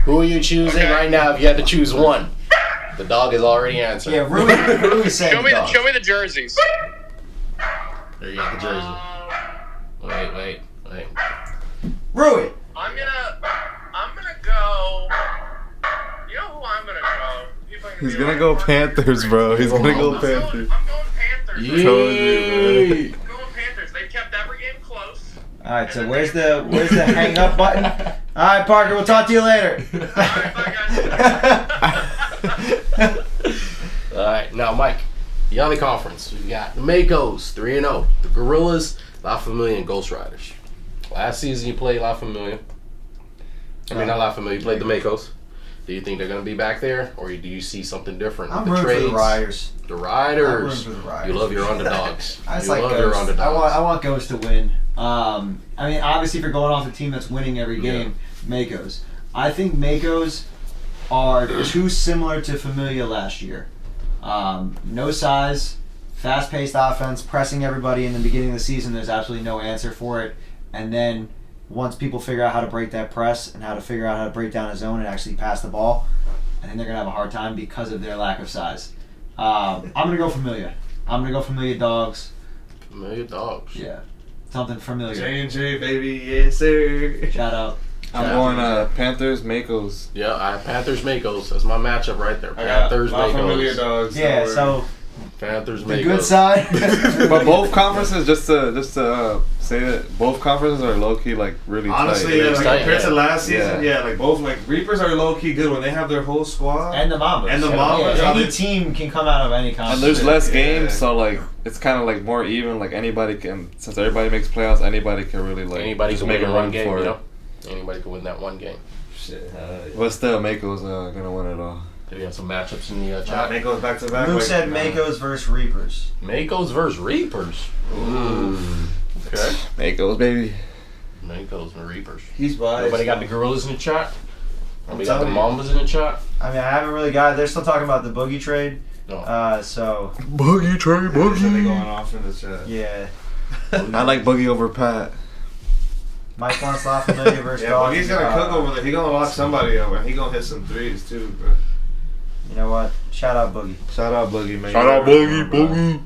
Who are you choosing right now if you had to choose one? The dog has already answered.
Yeah, Rui saying
Show me
dogs.
show me the jerseys.
There you got the jersey. Wait.
Rui.
I'm gonna go. You know who I'm gonna go? See if I can
He's
do
gonna
it.
go Panthers, bro. He's gonna go
I'm
Panthers.
going Panthers.
Yay!
I'm going Panthers. They kept every game close.
All right, so where's the hang up button? All right, Parker, we'll talk to you later.
Alright, bye guys.
All right, now Mike, the other conference. We got the Makos, 3-0. The Gorillas, La Familia, and Ghost Riders. Last season you played La Familia. I mean, not La Familia. You played the Makos. Do you think they're going to be back there, or do you see something different?
I'm
with the
rooting for the
trades?
Riders.
The
I'm
Riders.
rooting for the Riders.
You love your underdogs.
I just
you
like
love your
Ghost.
underdogs.
I want Ghost to win. I mean, obviously, if you're going off a team that's winning every game, Makos. I think Makos are too similar to Familia last year. No size, fast-paced offense, pressing everybody in the beginning of the season. There's absolutely no answer for it. And then once people figure out how to break that press and how to figure out how to break down a zone and actually pass the ball, I think they're going to have a hard time because of their lack of size. I'm going to go Familia. I'm going to go Familia Dogs.
Familia dogs.
Yeah. Something familiar.
J&J, baby, yes sir.
Shout out.
I'm going Panthers, Makos.
Yeah, I have Panthers Makos. That's my matchup right there.
I got
Panthers
La Familia
Makos.
dogs.
Yeah,
don't
so
Panthers
the
Makos.
good side.
But both conferences, just to say that both conferences are low key like really
honestly,
tight.
yeah,
It's
like,
tight,
compared
yeah.
to last season,
Yeah.
yeah, like both like Reapers are low key good when they have their whole squad.
And the Mambas.
And the
Yeah,
Mambas,
any
how they-
team can come out of any conference.
And there's less
Yeah.
games, so like it's kind of like more even. Like anybody can, since everybody makes playoffs, anybody can really like
Anybody
just
can
make
win
a
one
run
game,
for
you
it.
know? Anybody can win that one game.
Shit,
But still, Mako's gonna win it all.
Do we have some matchups in the chat?
Makos back to back.
Luke
like,
said
nah.
Makos versus Reapers.
Makos versus Reapers. Ooh. Okay.
Mako's baby.
Makos and Reapers.
He's biased.
Nobody got the Gorillas in the chat? Nobody got the
telling
Mambas in the chat?
I mean, I haven't really got. They're still talking about the Boogie trade.
No.
So
Boogie trade,
They said they going off in the chat.
yeah,
I like Boogie over Pat.
Mike wants La Familia versus
Yeah, but
Dogs.
he's gonna cook over there. He gonna lock somebody up, and he gonna hit some threes too, bro.
You know what? Shout out Boogie.
Shout out Boogie, man.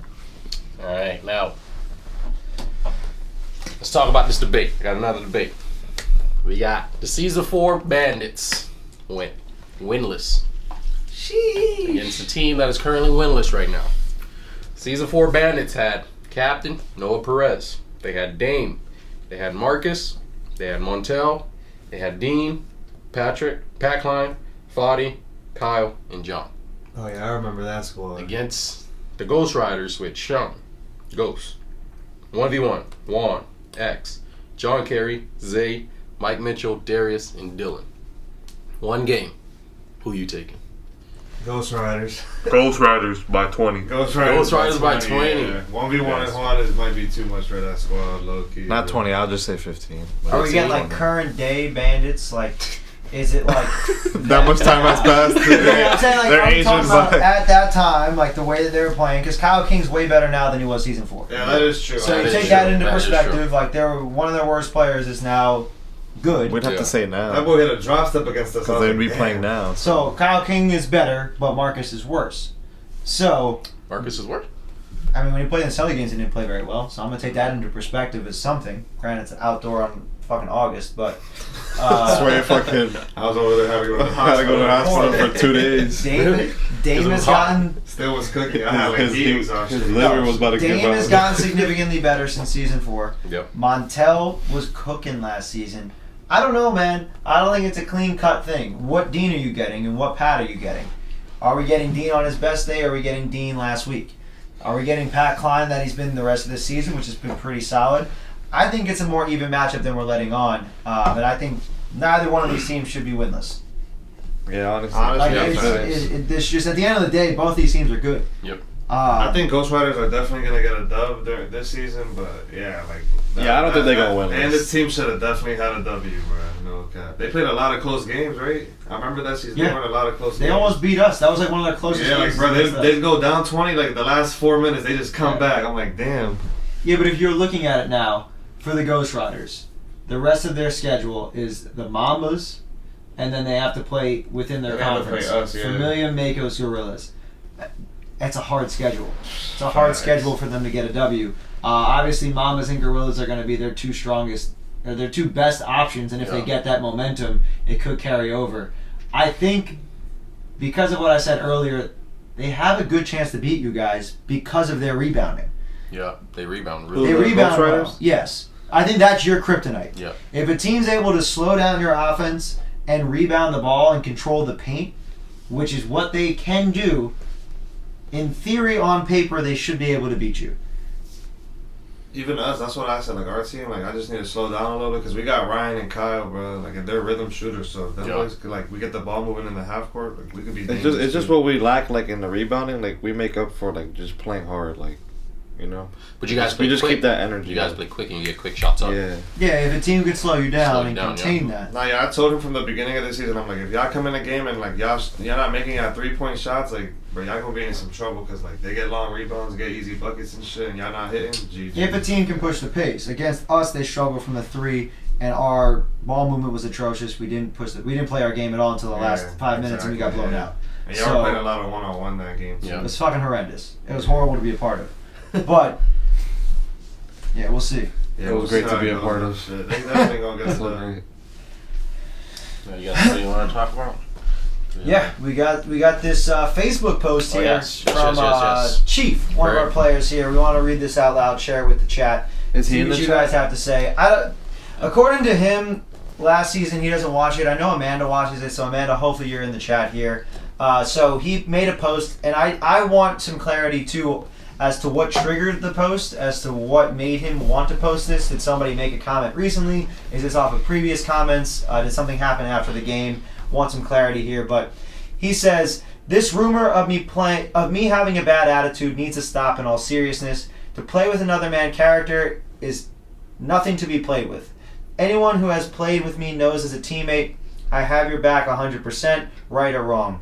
Alright, now. Let's talk about this debate. I got another debate. We got the Season 4 Bandits winless against the team that is currently winless right now. Season 4 Bandits had captain Noah Perez. They had Dame. They had Marcus. They had Montel. They had Dean, Patrick, Pat Klein, Foddy, Kyle, and John.
Oh yeah, I remember that squad.
Against the Ghost Riders with Sean, Ghost, 1v1, Juan, X, John Kerry, Zay, Mike Mitchell, Darius, and Dylan. One game. Who you taking?
Ghost Riders.
Ghost Riders by 20.
Ghost Riders
by 20.
Yeah. 1v1 and Juan might be too much for that squad, low key.
Not
but-
20. I'll just say 15.
Are we getting like current day bandits? Like, is it like?
That much time has passed.
I'm saying like
They're
I'm
Asian,
talking about
but-
at that time, like the way that they were playing, because Kyle King's way better now than he was season 4.
Yeah, that is true.
So
That
you
is
take
true.
that into
That is
perspective, like they're one of their worst players is now good.
We'd have
Yeah.
to say
That
now.
boy hit a drop step against us.
Because they'd be playing now.
So Kyle King is better, but Marcus is worse. So
Marcus is worse?
I mean, when he played in the Celtics games, he didn't play very well. So I'm gonna take that into perspective as something. Granted, it's outdoor on fucking August, but
Swear fucking.
I was over there having to go to the
I had to go to the hospital for 2 days.
Dame has gotten
Still was cooking. I had like
His,
knee
his
exhaustion.
liver was about to give
Dame has
out.
gotten significantly better since season 4.
Yep.
Montel was cooking last season. I don't know, man. I don't think it's a clean-cut thing. What Dean are you getting and what Pat are you getting? Are we getting Dean on his best day or are we getting Dean last week? Are we getting Pat Klein that he's been the rest of this season, which has been pretty solid? I think it's a more even matchup than we're letting on. But I think neither one of these teams should be winless.
Yeah, honestly.
Like,
yeah,
it's just at the end of the day, both these teams are good.
Yep.
I think Ghost Riders are definitely gonna get a dub this season, but yeah, like
I don't think they're gonna win.
And this team should have definitely had a W, bro. No cap. They played a lot of close games, right? I remember that season.
Yeah.
They won a lot of close games.
They almost beat us. That was like one of their closest
Yeah, like
games.
bro,
against us.
they'd go down 20, like the last 4 minutes, they just come back. I'm like, damn.
Yeah, but if you're looking at it now, for the Ghost Riders, the rest of their schedule is the Mambas, and then they have to play within their
They have to
conference.
play us, yeah.
Familia, Makos, Gorillas. That's a hard schedule. It's a hard
Facts.
schedule for them to get a W. Obviously, Mambas and Gorillas are going to be their two strongest, or their two best options, and if they
Yeah.
get that momentum, it could carry over. I think, because of what I said earlier, they have a good chance to beat you guys because of their rebounding.
Yeah, they rebound
They
really
the
well.
rebound
Ghost
well.
Riders?
Yes. I think that's your kryptonite.
Yeah.
If a team's able to slow down your offense and rebound the ball and control the paint, which is what they can do, in theory, on paper, they should be able to beat you.
Even us, that's what I said. Like our team, like I just need to slow down a little bit because we got Ryan and Kyle, bro. Like and they're rhythm shooters, so if them
Yeah.
boys could, like we get the ball moving in the half court, like we could be.
It's just what we lack, like in the rebounding. Like we make up for like just playing hard, like you know.
But you guys play
We just
quick.
keep that energy.
You guys play quick and you get quick shots up.
Yeah.
Yeah, if a team could slow you down
Slow you
and
down,
contain that.
Nah, yeah, I told him from the beginning of the season. I'm like, if y'all come in a game and like y'all not making y'all 3-point shots, like bro, y'all gonna be in some trouble because like they get long rebounds, get easy buckets and shit, and y'all not hitting. GG.
If a team can push the pace. Against us, they struggle from the three, and our ball movement was atrocious. We didn't play our game at all until the last 5 minutes, and we got blown out.
And y'all
So-
were playing a lot of one-on-one that game.
Yeah.
It was fucking horrendous. It was horrible to be a part of. But yeah, we'll see.
Yeah,
It was great
see
to
how
be
it
a
goes
part
and
of.
Shit. They definitely gonna get
That's
the.
great.
Now, you got something you want to talk about?
Yeah, we got this Facebook post
Oh,
here
yes. Yes,
from
yes.
Chief, one of
Great.
our players here. We want to read this out loud, share it with the chat.
Is he
See
in
what
the
you
chat?
guys have to say. According to him, last season he doesn't watch it. I know Amanda watches it, so Amanda, hopefully you're in the chat here. So he made a post, and I want some clarity too as to what triggered the post, as to what made him want to post this. Did somebody make a comment recently? Is this off of previous comments? Did something happen after the game? Want some clarity here, but he says this rumor of me having a bad attitude needs to stop in all seriousness. To play with another man character is nothing to be played with. Anyone who has played with me knows as a teammate, I have your back 100%, right or wrong.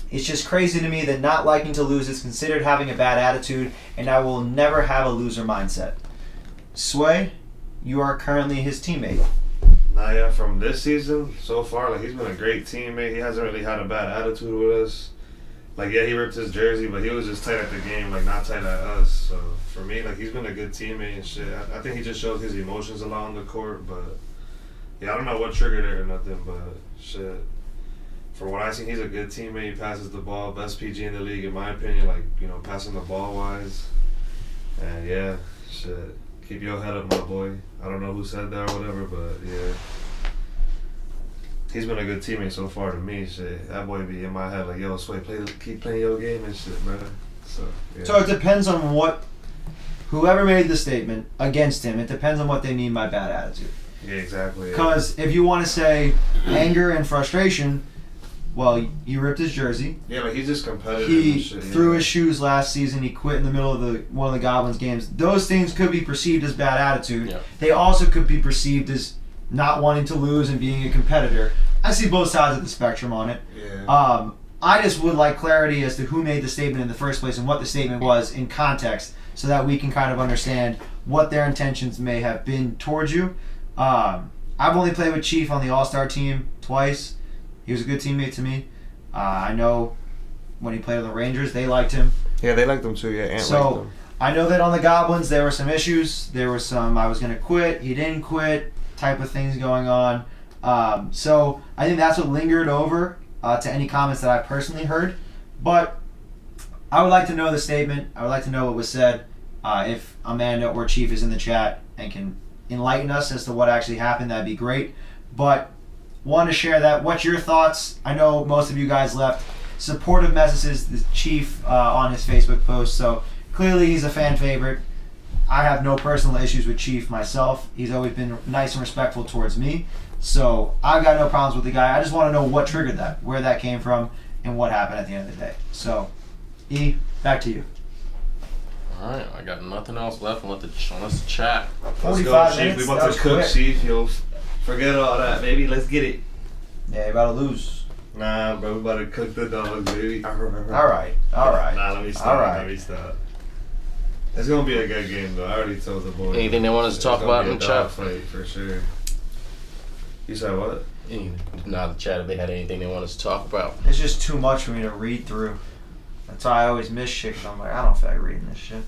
It's just crazy to me that not liking to lose is considered having a bad attitude, and I will never have a loser mindset. Sway, you are currently his teammate.
Nah, yeah, from this season so far, like he's been a great teammate. He hasn't really had a bad attitude with us. Like yeah, he ripped his jersey, but he was just tight at the game, like not tight at us. So for me, like he's been a good teammate and shit. I think he just shows his emotions a lot on the court, but yeah, I don't know what triggered it or nothing, but shit. For what I see, he's a good teammate. He passes the ball, best PG in the league in my opinion. Like passing the ball wise, and yeah, shit. Keep your head up, my boy. I don't know who said that or whatever, but yeah. He's been a good teammate so far to me. Shit, that boy be in my head like, yo, Sway, keep playing your game and shit, bro. So yeah.
So it depends on whoever made the statement against him, it depends on what they mean by bad attitude.
Yeah, exactly. Yeah.
Because if you want to say anger and frustration, well, you ripped his jersey.
Yeah, like he's just competitive.
He
and shit,
threw his shoes last season. He quit in the middle of one of the Goblins games. Those things could be perceived as bad attitude.
Yeah.
They also could be perceived as not wanting to lose and being a competitor. I see both sides of the spectrum on it.
Yeah.
I just would like clarity as to who made the statement in the first place and what the statement was in context, so that we can kind of understand what their intentions may have been towards you. I've only played with Chief on the All-Star team twice. He was a good teammate to me. I know when he played on the Rangers, they liked him.
Yeah, they liked them too. Yeah, Ant liked
So
them.
I know that on the Goblins there were some issues. There were some I was going to quit, he didn't quit type of things going on. So I think that's what lingered over to any comments that I personally heard. But I would like to know the statement. I would like to know what was said. If Amanda or Chief is in the chat and can enlighten us as to what actually happened, that'd be great. But want to share that. What's your thoughts? I know most of you guys left supportive messages. The Chief on his Facebook post. So clearly he's a fan favorite. I have no personal issues with Chief myself. He's always been nice and respectful towards me. So I've got no problems with the guy. I just want to know what triggered that, where that came from, and what happened at the end of the day. So, E, back to you.
All right, I got nothing else left. Let's chat.
45
Chief.
minutes.
We
That
about
was
to cook,
quick.
Chief. Yo, forget all that, baby. Let's get it.
Yeah, you about to lose.
Nah, bro, we about to cook the dogs, baby.
All right.
Nah, let me stop.
All right.
Let me stop. It's gonna be a good game, though. I already told the boys.
Anything they want us to
It's
talk
gonna
about
be
in
a
the
dog
chat?
fight for sure. You said what?
Now the chat, if they had anything they want us to talk about.
It's just too much for me to read through. That's why I always miss shit, 'cause I'm like, I don't feel like reading this shit.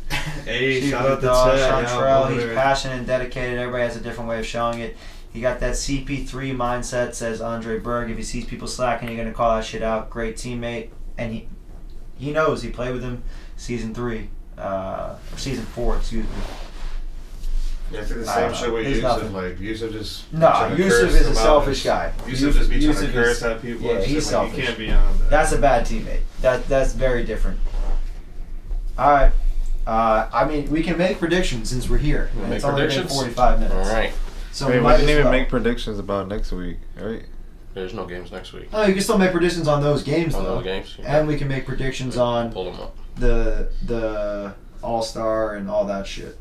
Hey,
Chief
shout out to
Dog,
Chad.
Chantrell, he's passionate and dedicated. Everybody has a different way of showing it. He got that CP3 mindset, says Andre Berg. If he sees people slacking, you're going to call that shit out. Great teammate. And he knows. He played with him season 4, excuse me.
Yeah, I think the
I
same
don't
shit
know.
with
There's
Yusuf.
nothing.
Like, Yusuf just.
No,
trying to
Yusuf
curse
is a
them out.
selfish guy.
Yusuf just be trying
Yusuf
to curse
is-
at people.
yeah,
and
he's
shit. Like,
selfish.
you can't be on that.
That's a bad teammate. That's very different. All right. I mean, we can make predictions since we're here.
We'll
And
make
it's only been
predictions?
45 minutes.
All right.
So
Wait,
we
we
might
didn't
as
even
well.
make predictions about next week, right?
There's no games next week.
Oh, you can still make predictions on those games,
On
though.
those games.
And we can make predictions on
Pull them up.
the All-Star and all that shit.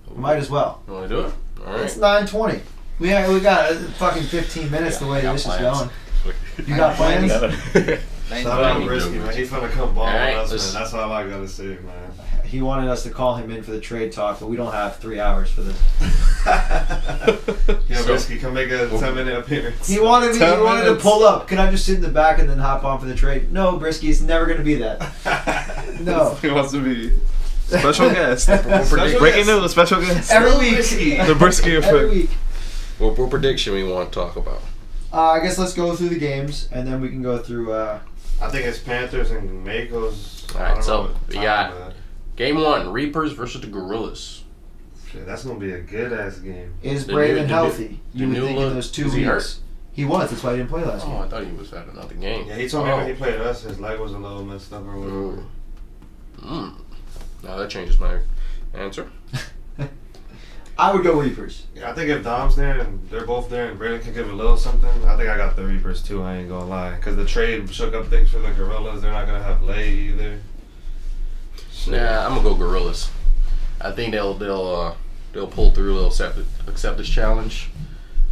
We might as well.
You want to do it? All right.
It's 9:20. We got fucking 15 minutes the way
I got
this is
plans.
going. You got plans?
Shout out
Yeah.
Brisky, man. He's finna come ball
All right,
on us,
let's-
man. That's all I gotta say, man.
He wanted us to call him in for the trade talk, but we don't have 3 hours for this.
Yeah,
So-
Brisky, come make a 10-minute appearance.
He wanted me. He
10
wanted to
minutes.
pull up. Can I just sit in the back and then hop on for the trade? No, Brisky, it's never going to be that. No.
He wants to be special guest.
Special
Breaking
guest.
news, special guest.
Every
Still
week.
Brisky.
The Brisky
Every
effect.
week.
What prediction we want to talk about?
I guess let's go through the games and then we can go through.
I think it's Panthers and Makos.
All right,
I don't
so
know what
we
time,
got-
man.
Game 1, Reapers versus the Gorillas.
Shit, that's gonna be a good ass game.
Is
The
Braden
new- the
healthy?
new-
You would
the
think
new
in
look-
those 2
is he hurt?
weeks. He was. That's why he didn't play last
Oh,
game.
I thought he was at another game.
Yeah, he told me
Oh.
when he played us, his leg was a little messed up or whatever.
Now that changes my answer.
I would go Reapers.
Yeah, I think if Dom's there and they're both there and Braden can give a little something, I think I got the Reapers too. I ain't gonna lie, because the trade shook up things for the Gorillas. They're not gonna have Lay either. Shit.
Nah, I'm gonna go Gorillas. I think they'll pull through. They'll accept this challenge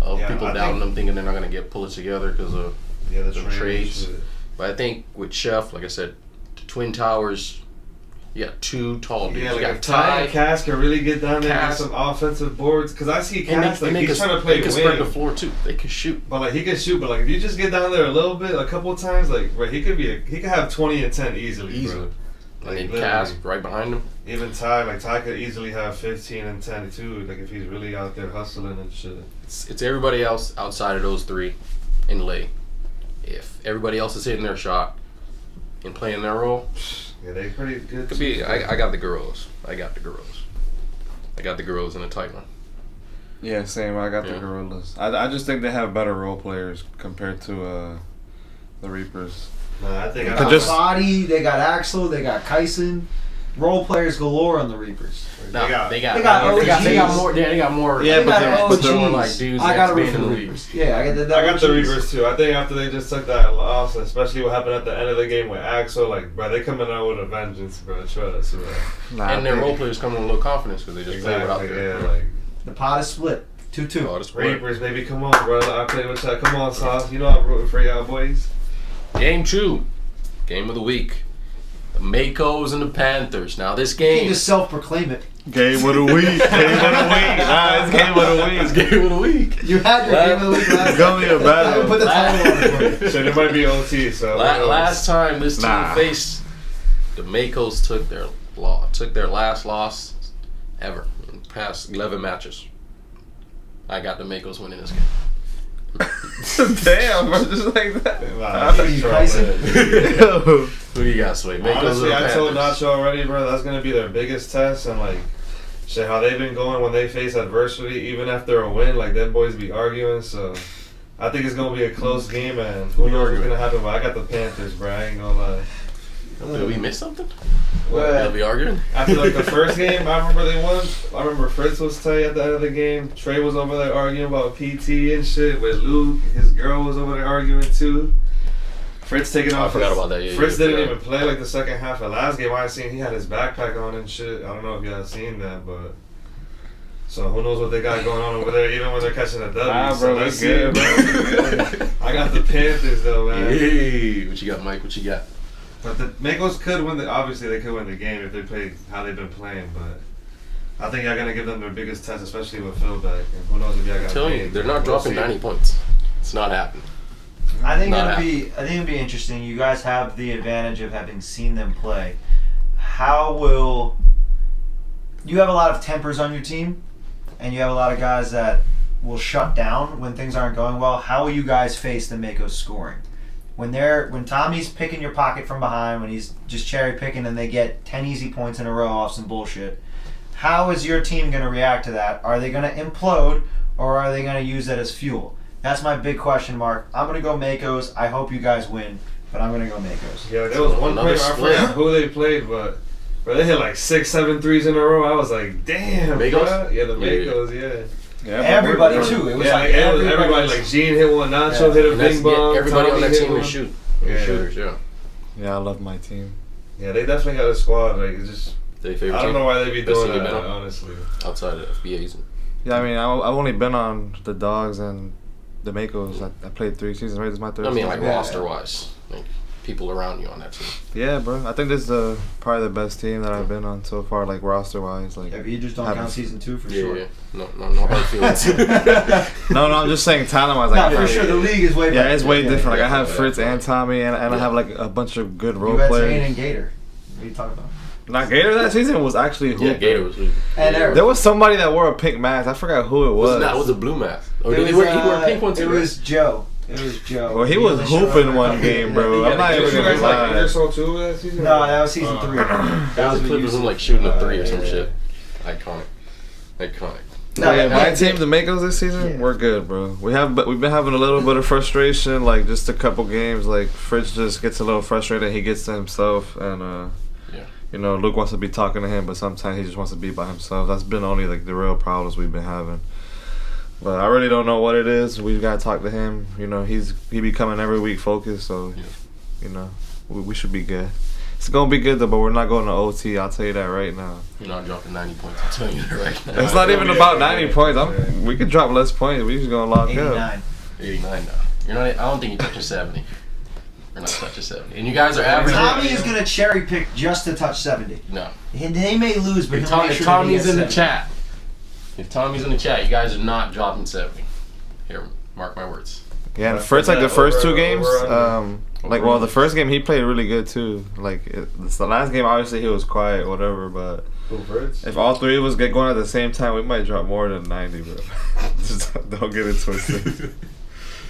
of
Yeah,
people
I
doubting
think-
them, thinking they're not gonna pull it together because of.
Yeah, the
the
trades.
trades. But I think with Chef, like I said, the Twin Towers, you got 2 tall dudes.
Yeah,
you
like
got
if Ty and Cass can really get down there and
Cass.
get some offensive boards, because I see
and
Cass
they
like he's
can,
trying to play
they can spread the
wing,
floor too. They can shoot.
but like he can shoot. But like if you just get down there a little bit, a couple of times, like bro, he could have 20 and 10 easily.
Easily.
Bro.
And
Like,
then Cass
literally.
right behind him.
Even Ty could easily have 15 and 10 too. Like if he's really out there hustling and shit.
It's everybody else outside of those 3 in lay. If everybody else is hitting their shot and playing their role,
Yeah, they pretty good.
could be. I got the Gorillas. I got the Gorillas in a tight one.
Yeah, same. I got
Yeah.
the Gorillas. I just think they have better role players compared to the Reapers.
Nah, I think
They
I
got
just-
Fadi, they got Axel, they got Kyson. Role players galore on the Reapers.
No, they got
They got
more. They got
OGs.
more. Yeah, they got more.
Yeah,
They
but
got
they're
more
OGs.
like dudes
I got to
that's
root
been
for
in
the
the
Reapers. Yeah, I got the
I got the
OGs.
Reapers too. I think after they just took that loss, especially what happened at the end of the game with Axel, like, bro, they coming out with a vengeance, bro. Trust, bro.
Nah,
And their
I think-
role players come with a little confidence because they just play without
Exactly,
their.
yeah, like,
The pot is split. 2-2.
Oh, that's right.
Reapers, baby, come on, bro. I play with y'all. Come on, Sauce. You know I'm rooting for y'all, boys.
Game 2, game of the week. The Makos and the Panthers. Now this
You
game.
can just self-proclaim it.
Game of the week. Game of the week. Nah, it's game of the
It's
week.
game of the week.
You had your game of the week last
It's gonna be a
I
battle.
haven't put the title on it for you.
Shit, it might be OT, so.
Last time this team
Nah.
faced the Makos, took their last loss ever in the past 11 matches. I got the Makos winning this game.
Damn, bro, just like that.
Nah,
Who you, Tyson?
Yo.
Who do you got, Sway? Makos
Honestly,
or
I told
Panthers?
Nacho already, bro, that's going to be their biggest test. And, like, shit, how they've been going when they face adversity, even after a win, like, them boys be arguing. So, I think it's gonna be a close game, and who knows what's gonna happen. But I got the Panthers, bro. I ain't gonna lie.
Did we miss something?
Well,
Did we arguing?
After like the first game, I remember they won. I remember Fritz was tight at the end of the game. Trey was over there arguing about PT and shit with Luke. His girl was over there arguing too. Fritz taking off.
I forgot about that. Yeah,
Fritz didn't even play like the second half of last game. I seen he had his backpack on and shit. I don't know if you guys seen that, but. So who knows what they got going on over there, even when they're catching a W.
Nah,
so
bro,
let's
good,
see, bro. I got the Panthers though, man.
Hey, what you got, Mike? What you got?
But the Makos could win obviously they could win the game if they play how they've been playing, but I think y'all gonna give them their biggest test, especially with Phil back. And who knows if y'all got
Tell you, they're not dropping 90 points. It's not happening.
I think
Not
it'd be interesting. You guys have the advantage of having seen them play. How will you have a lot of tempers on your team, and you have a lot of guys that will shut down when things aren't going well? How will you guys face the Makos scoring? When Tommy's picking your pocket from behind, when he's just cherry picking and they get 10 easy points in a row off some bullshit, how is your team going to react to that? Are they going to implode, or are they going to use that as fuel? That's my big question mark. I'm going to go Makos. I hope you guys win, but I'm going to go Makos.
Yeah, there was one player, I forgot who they played, but bro, they hit like 6, 7 threes in a row. I was like, damn,
Makos?
bro. Yeah, the Makos, yeah.
Yeah,
Everybody too. It was like
everybody. Like Gene hit one, Nacho hit a
And that's-
bing bong.
everybody on
Tommy
that
hit
team
one.
is shoot.
Yeah.
Shooters, yeah.
Yeah, I love my team.
Yeah, they definitely got a squad. Like it's just,
They favorite
I don't
team?
know why they be
Best
doing
team
that.
you've been on?
Honestly,
Outside of FBAs.
Yeah, I mean, I've only been on the Dogs and the Makos. I played 3 seasons, right? This is my 3rd
I mean, like
season.
roster-wise. Like, people around you on that team.
Yeah, bro. I think this is probably the best team that I've been on so far, like roster-wise. Like,
Yeah, but you just don't
haven't-
count season 2 for
Yeah,
sure.
yeah. No hard feelings.
No, I'm just saying talent-wise.
No,
Like,
for sure. The league is way better.
yeah, it's way different. Like, I have
yeah,
Fritz
yeah.
and Tommy, and I
Yeah.
have like a bunch of good
You
role
had Zane
players.
and Gator. What are you talking about?
Now, Gator that season was actually
Yeah,
hooping.
Gator was.
And Eric.
There was somebody that wore a pink mask. I forgot who it was.
It was a blue mask. Or
It
did he
was,
wear a pink one too?
It
right?
was Joe. It was Joe.
Well, he was
only showed
hooping
up
one
for-
game, bro.
Yeah,
I'm not
yeah,
even
you
gonna
guys like
lie.
Peterson too that season?
No, that was season 3.
That was a
what
clip
you
of him
said.
like shooting a 3 or some
yeah.
shit. Iconic.
No,
yeah, my
yeah.
team, the Makos this season,
Yeah.
we're good, bro. We've been having a little bit of frustration, like just a couple games. Like Fritz just gets a little frustrated. He gets to himself, and
Yeah.
you know, Luke wants to be talking to him, but sometimes he just wants to be by himself. That's been only like the real problems we've been having. But I really don't know what it is. We've got to talk to him. You know, he be coming every week focused, so
Yeah.
you know, we should be good. It's gonna be good though, but we're not going to OT. I'll tell you that right now.
You're not dropping 90 points. I'm telling you that right now.
It's not even about 90 points. We could drop less points. We just gonna lock up.
89.
89 now. You're not. I don't think you're touching 70. You're not touching 70. And you guys are averaging.
Tommy is going to cherry pick just to touch 70.
No.
And they may lose, but
If,
he'll make
if
sure
Tommy's
that
in
he
the
gets
chat, you guys are not dropping 70. Here, mark my words.
Yeah, and Fritz, like the first 2 games,
over,
the first game he played really good too. Like it's the last game, obviously he was quiet, whatever. But
Who, Fritz?
if all 3 of us get going at the same time, we might drop more than 90, bro. Just don't get it twisted.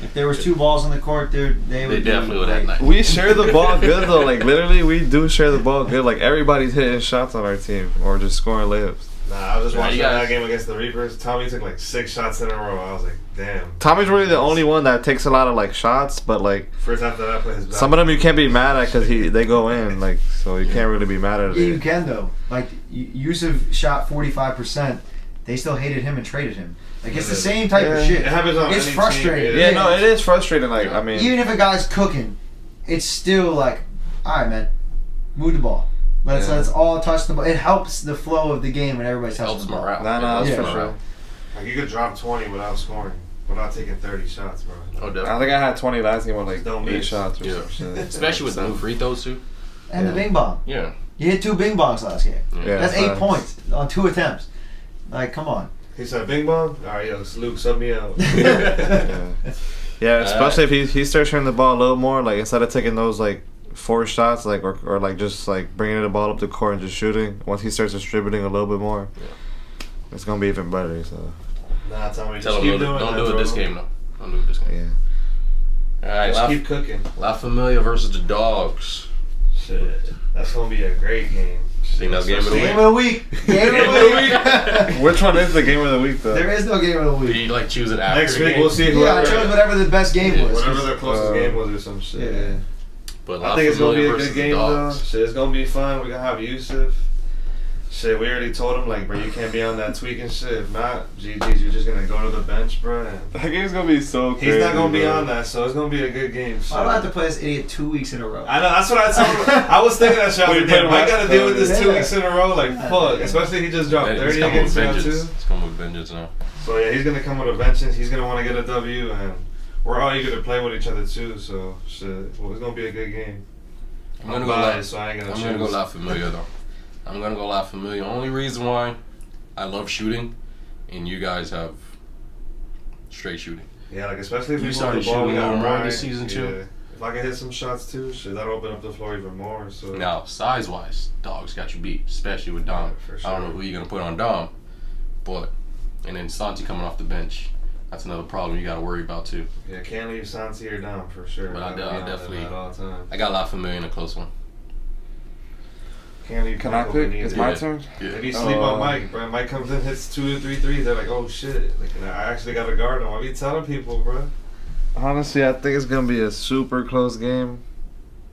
If there was 2 balls on the court, dude, they would
definitely would have 90.
We share the ball good though. Like literally, we do share the ball good. Like everybody's hitting shots on our team or just scoring layups.
Nah, I was just
Yeah,
watching
you guys-
that game against the Reapers. Tommy took like 6 shots in a row. I was like, damn.
Tommy's really the only one that takes a lot of like shots, but like
Fritz after that played his back.
some of them you can't be mad at because they go in. Like so you can't really be mad at
Yeah, you
it.
can, though. Like, Yusuf shot 45%. They still hated him and traded him. Like, it's the same type of
Yeah.
shit.
It happens on
It's
any
frustrating.
team.
Yeah, no, it is frustrating. Like I mean,
Even if a guy's cooking, it's still like, all right, man, move the ball. Let's all touch the ball. It helps the flow of the game when everybody's touching
Helps
the ball.
morale.
Nah, that's
Yeah.
for
Morale.
sure.
Like, you could drop 20 without scoring, without taking 30 shots, bro.
Oh,
I
definitely.
think I had 20 last game with like
Don't
8
miss.
shots or
Yeah.
some shit.
Especially with the new free throws too.
And
Yeah.
the bing bong.
Yeah.
You hit 2 bing bongs last game.
Yeah,
That's 8
facts.
points on 2 attempts. Like, come on.
He said, bing bong? All right, yo, Luke, sub me out.
Yeah. Yeah, especially if he starts shooting the ball a little more, like instead of taking those like 4 shots, like or like just like bringing the ball up the court and just shooting. Once he starts distributing a little bit more, it's gonna be even better. So
Nah, Tommy, just
Tell
keep
him
doing
don't
that,
do it
bro.
this game though. Don't do it this game.
yeah,
All right,
Just
La,
keep cooking.
La Familia versus the Dogs.
Shit, that's gonna be a great game.
Think that's game of the
Game
week?
of the week. Game of the week.
Which one is the game of the week though?
There is no game of the
Do
week.
you like choose it after?
Next
the
week
game?
we'll see
Yeah, I
whoever,
chose whatever the best game was.
whatever their closest game was or some shit.
Yeah.
But
I think it's gonna be a
versus
good
the
game though.
Dogs.
Shit, it's gonna be fun. We're gonna have Yusuf. Shit, we already told him like, bro, you can't be on that tweaking shit. If not, GG's, you're just gonna go to the bench, bro. And
That game's gonna be so crazy.
he's not gonna be
bro.
on that, so it's gonna be a good game.
I don't have to play this idiot 2 weeks in a row.
I know, that's what I told him. I was thinking that shit. I was
We
like, damn,
played
I gotta
last
deal with this
time.
2 weeks in a row. Like, fuck. Especially he just dropped
He's
30
coming with
against me
vengeance.
too.
He's coming with vengeance now.
So yeah, he's gonna come with a vengeance. He's gonna want to get a W, and we're all eager to play with each other too. So shit, well, it's gonna be a good game.
I'm gonna go
biased, so I ain't gonna
I'm
choose.
gonna go La Familia though. I'm gonna go La Familia. Only reason why I love shooting, and you guys have straight shooting.
Yeah, like especially if
You
we
started
the ball,
shooting
we
a
got
little more
Ryan.
this season, too?
Yeah. If I can hit some shots too, shit, that'll open up the floor even more. So
Now, size wise, Dogs got you beat, especially with Dom.
Yeah, for
I don't know
sure.
who you're gonna put on Dom, but and then Santi coming off the bench. That's another problem you got to worry about too.
yeah, can't leave Santi or down for sure.
But I
Gotta be on
definitely-
them at all times.
I got La Familia in a close one.
Can't leave.
Can I
Mike
pick?
open
It's
either.
my
Yeah.
turn.
If you sleep on Mike, bro, Mike comes in, hits 2 or 3 threes, they're like, oh shit, like I actually got a guard on. Why be telling people, bro?
Honestly, I think it's gonna be a super close game.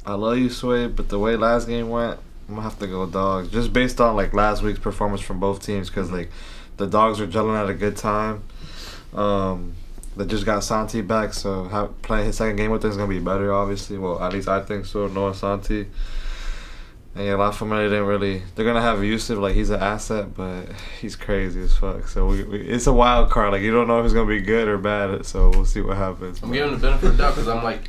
I love you, Sway, but the way last game went, I'm gonna have to go Dogs. Just based on like last week's performance from both teams, because like the Dogs are gelling at a good time. They just got Santi back, so playing his second game with them is gonna be better, obviously. Well, at least I think so, knowing Santi. And yeah, La Familia didn't really. They're gonna have Yusuf, like he's an asset, but he's crazy as fuck. So it's a wild card. Like you don't know if it's gonna be good or bad. So we'll see what happens.
I'm giving him the benefit of the doubt because I'm like,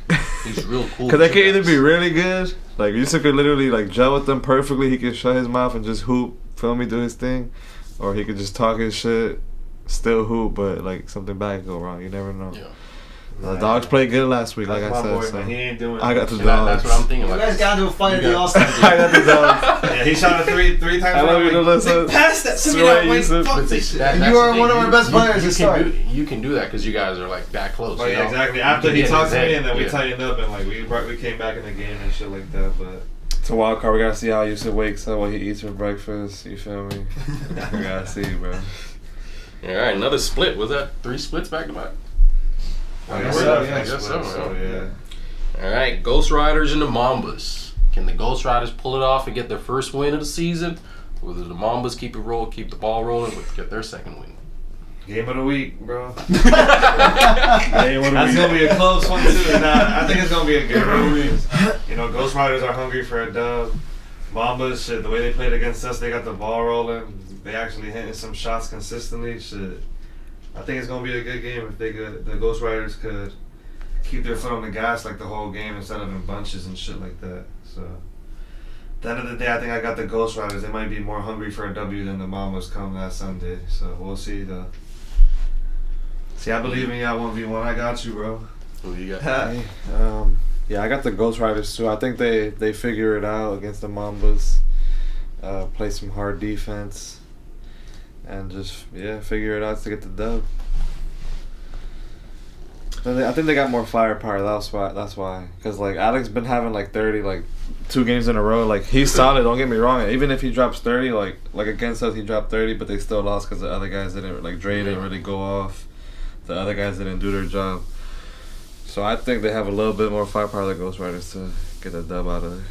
he's real cool.
Cause they
with
can
you
either
guys.
be really good, like Yusuf could literally like gel with them perfectly. He could shut his mouth and just hoop, feel me, do his thing, or he could just talk his shit, still hoop, but like something bad could go wrong. You never know.
Yeah.
The Dogs played good last week, like
That's
I
my
said.
boy,
So
man. He ain't doing
I got the
And that's
Dogs.
what I'm thinking.
You
Like,
guys got into a fight at
You
the
got-
All-Star
I got the Dogs.
Yeah, he shot a three times.
I love you to listen.
Pass that to me,
Sway
that Mike.
Yusuf.
Fuck
But
this shit.
that-
And
that's
you
the
are
thing.
one of our best players to start.
You can do that because you guys are like that close.
Oh,
you
yeah,
know?
exactly.
You
After
can
he
get
talked
his
to me,
head.
and then we
Yeah.
tightened up, and like we came back in the game and shit like that. But
It's a wild card. We gotta see how Yusuf wakes up, what he eats for breakfast. You feel me? We gotta see, bro.
All right, another split. Was that 3 splits back to back?
I
guess
guess
so,
so.
yeah.
I
I guess so,
yeah.
All right, Ghost Riders and the Mambas. Can the Ghost Riders pull it off and get their first win of the season? Or do the Mambas keep the ball rolling, but get their second win?
Game of the week, bro.
Game of the
That's
week.
gonna be a close one too. Nah, I think it's gonna be a game of the week. You know, Ghost Riders are hungry for a dub. Mambas, shit, the way they played against us, they got the ball rolling. They actually hitting some shots consistently. Shit, I think it's gonna be a good game if the Ghost Riders could keep their foot on the gas like the whole game instead of in bunches and shit like that. So, at the end of the day, I think I got the Ghost Riders. They might be more hungry for a W than the Mambas come that Sunday. So we'll see though. See, I believe in y'all 1v1. I got you, bro.
Who you got?
Hey, yeah, I got the Ghost Riders too. I think they figure it out against the Mambas. Play some hard defense, and just figure it out to get the dub. I think they got more firepower. That's why. Because like Alex been having like 30 like 2 games in a row. Like he's solid. Don't get me wrong. Even if he drops 30, like against us he dropped 30, but they still lost because the other guys didn't like Dre didn't really go off. The other guys didn't do their job. So I think they have a little bit more firepower than Ghost Riders to get a dub out of there.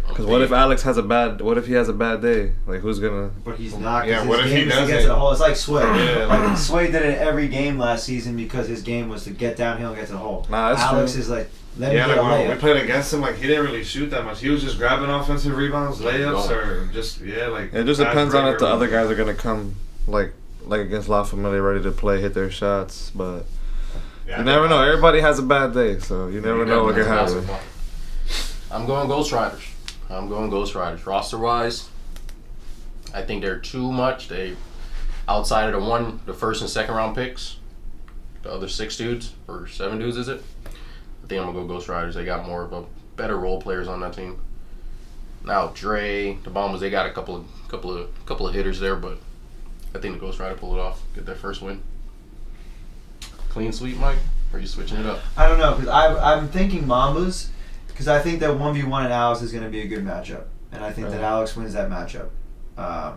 Because what if Alex has what if he has a bad day? Like who's gonna?
But he's not.
Yeah,
Yeah,
what
his
if he
game is to get
doesn't?
to the hole. It's like Sway.
Yeah,
Like Sway did it every game last season because his game was to get downhill and get to the hole.
Nah, that's
Alex
true.
is like, let
Yeah,
me get a
like when we
layup.
played against him, like he didn't really shoot that much. He was just grabbing offensive rebounds, layups, or just like.
It just
fast
depends on if the
breaker.
other guys are gonna come like against La Familia ready to play, hit their shots. But
Yeah,
you never know. Everybody has a bad day, so you never know what can happen.
I'm going Ghost Riders. Roster wise, I think they're too much. They outside of the first and second round picks, the other 6 dudes or 7 dudes, is it? I think I'm gonna go Ghost Riders. They got more of a better role players on that team. Now Dre, the Bombers, they got a couple of hitters there, but I think the Ghost Rider pull it off, get their first win. Clean sweep, Mike? Or are you switching it up?
I don't know because I'm thinking Mambas because I think that 1v1 in Alice is going to be a good matchup. and I think that Alex wins that matchup.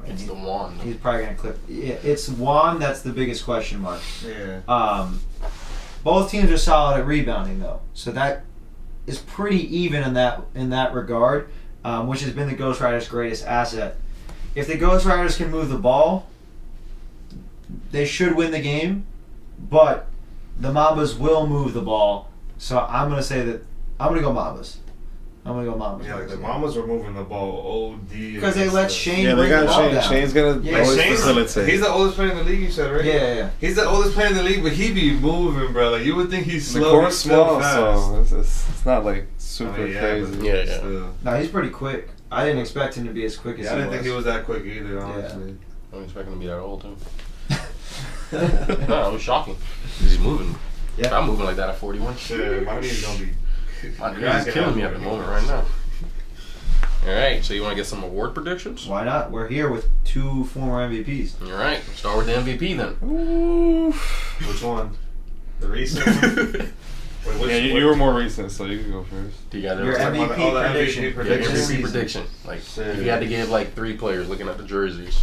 It's the Juan.
He's probably gonna clip. Yeah, it's Juan that's the biggest question mark.
Yeah.
Both teams are solid at rebounding though, so that is pretty even in that regard, which has been the Ghost Riders' greatest asset. If the Ghost Riders can move the ball, they should win the game, but the Mambas will move the ball. So I'm gonna say that I'm gonna go Mambas.
Yeah, like the Mamas were moving the ball OD.
Because they let Shane
Yeah,
bring
they
the
got
ball
Shane.
down.
Shane's gonna always facilitate.
He's the oldest player in the league, you said, right?
Yeah.
He's the oldest player in the league, but he be moving, bro. Like, you would think he's
The
slow.
court's
He's still
small,
fast.
so it's not like super crazy.
but
Yeah.
still.
No, he's pretty quick. I didn't expect him to be as quick as
Yeah, I didn't think he was that quick either, honestly.
I wasn't expecting him to be that old, too. No, it was shocking. He's moving.
Yeah.
If I'm moving like that at 41.
Shit, my knee's gonna be.
My knee's killing me at the moment right now. All right, so you want to get some award predictions?
Why not? We're here with 2 former MVPs.
All right, we'll start with the MVP then.
Which one? The recent one? Wait, which,
Yeah, you were more recent, so you can go first.
Do you guys
Your
ever
MVP
oh, the
prediction.
MVP
Yeah,
prediction.
MVP prediction? Like, if you had to give like 3 players looking at the jerseys.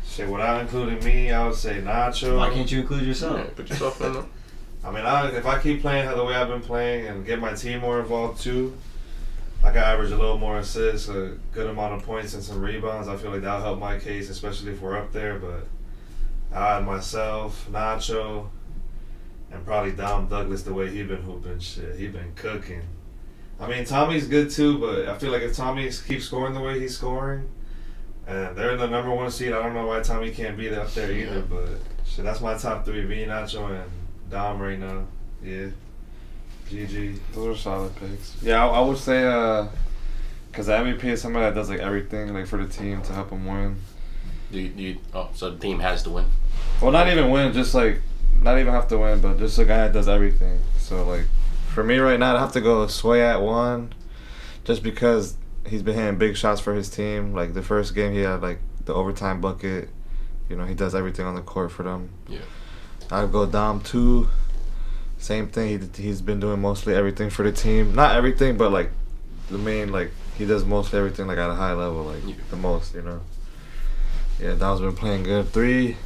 Shit, without including me, I would say Nacho.
Why can't you include yourself?
Yeah, put yourself in there.
I mean, if I keep playing the way I've been playing and get my team more involved too, I can average a little more assists, a good amount of points, and some rebounds. I feel like that'll help my case, especially if we're up there. But I had myself, Nacho, and probably Dom Douglas the way he been hooping. Shit, he been cooking. I mean, Tommy's good too, but I feel like if Tommy keeps scoring the way he's scoring, and they're in the number 1 seed, I don't know why Tommy can't be up there either. But shit, that's my top 3: me, Nacho, and Dom right now. Yeah. GG.
Those are solid picks. Yeah, I would say, because the MVP is somebody that does like everything like for the team to help them win.
So the team has to win.
Well, not even win, just like not even have to win, but just a guy that does everything. So like, for me right now, I have to go Sway at 1, just because he's been hitting big shots for his team. Like the first game, he had like the overtime bucket. You know, he does everything on the court for them.
Yeah.
I'd go Dom 2. Same thing. He's been doing mostly everything for the team. Not everything, but like the main, like he does mostly everything like at a high level, like the most, you know. Yeah, Dom's been playing good. 3,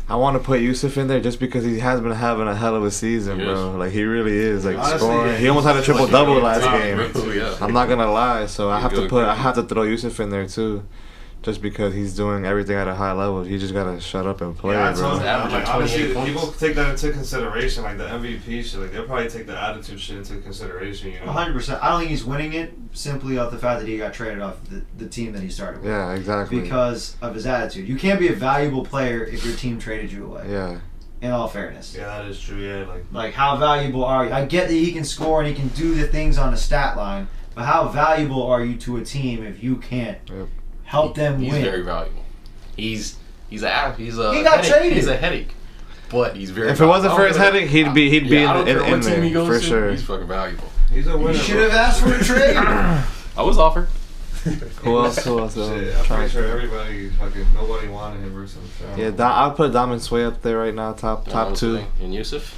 I want to put Yusuf in there just because he has been having a hell of a season, bro. Like he really is. Like
Honestly,
scoring.
yeah,
He almost had a triple double last game.
Yeah.
I'm not gonna lie, so I
He's
have
good.
I have to throw Yusuf in there too. Just because he's doing everything at a high level, he just gotta shut up and play,
Yeah, I
bro.
told him,
Averaging
like, honestly,
28
people
points.
take that into consideration, like the MVP shit. Like they'll probably take the attitude shit into consideration, you know.
100%. I don't think he's winning it simply off the fact that he got traded off the team that he started with.
Yeah, exactly.
Because of his attitude. You can't be a valuable player if your team traded you away.
Yeah.
In all fairness.
Yeah, that is true. Yeah,
Like, how valuable are you? I get that he can score and he can do the things on the stat line, but how valuable are you to a team if you can't help them
He's
win?
very valuable. He's a
He got
headache.
traded.
He's a headache, but he's very.
If it wasn't for his
valuable.
headache, he'd be
I don't care
in
what team
there
he goes
for
to,
sure.
He's fucking valuable.
he's a winner.
You should have asked for a trade.
I was offered.
Who else?
Shit, I'm pretty sure everybody nobody wanted him or something.
Yeah, I'll put Dom and Sway up there right now. Top 2.
And Yusuf.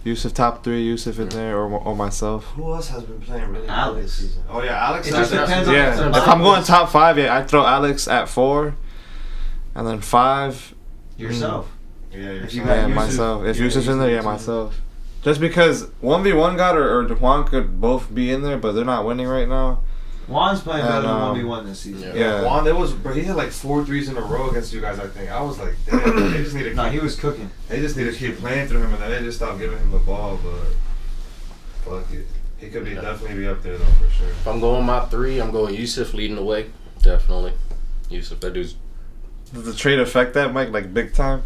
Yusuf top 3. Yusuf in there or myself.
Who else has been playing really
Alex.
well this season? Oh yeah, Alex.
It just
has-
depends on
Yeah, if I'm going top 5, yeah, I'd throw Alex at 4, and then 5.
Yourself.
Yeah,
If you
yourself.
got
Yeah,
Yusuf.
myself. If
Yeah,
Yusuf's in there, yeah,
Yusuf.
myself. Just because 1v1 God or Juan could both be in there, but they're not winning right now.
Juan's playing better than
And,
1v1 this season.
Yeah.
Juan, he had like 4 threes in a row against you guys. I think I was like, damn, they just need to.
No, he was cooking.
They just need to keep playing through him, and then they just stop giving him the ball. But fuck it, he could be definitely be up there though for sure.
If I'm going my 3, I'm going Yusuf leading the way. Definitely, Yusuf. That dude's.
Does the trade affect that, Mike? Like big time?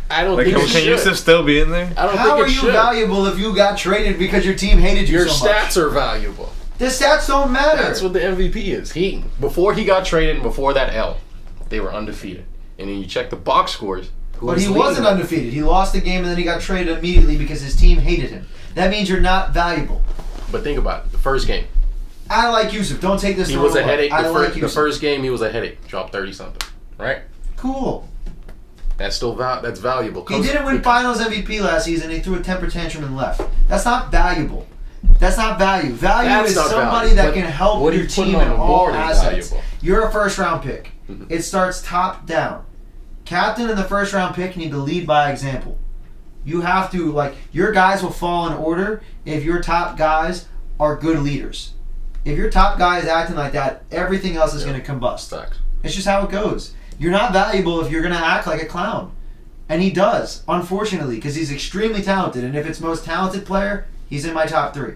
I don't
Like,
think it
can
should.
Yusuf still be in there?
I don't
How
think
are
it
you
should.
valuable if you got traded because your team hated you
Your
so much?
stats are valuable.
The stats don't matter.
That's what the MVP is. Before he got traded and before that L, they were undefeated. And then you check the box scores.
But he wasn't undefeated. He lost the game and then he got traded immediately because his team hated him. That means you're not valuable.
But think about it. The first game,
I like Yusuf. Don't take this
he
the
was
wrong
a
way.
headache.
I
The
like Yusuf.
first game, he was a headache. Dropped 30 something. Right?
Cool.
That's still that's valuable.
He didn't win Finals MVP last season. He threw a temper tantrum and left. That's not valuable. That's not value. Value
That's
is
not
somebody
value,
that
but
can help
what
your
you putting
team
on
in
the
all
board is
assets.
valuable.
You're a first round pick.
Mhm.
It starts top down. Captain and the first round pick need to lead by example. You have to, like, your guys will fall in order if your top guys are good leaders. If your top guy is acting like that, everything else is going to combust.
Facts.
It's just how it goes. You're not valuable if you're going to act like a clown. And he does, unfortunately, because he's extremely talented. And if it's most talented player, he's in my top 3.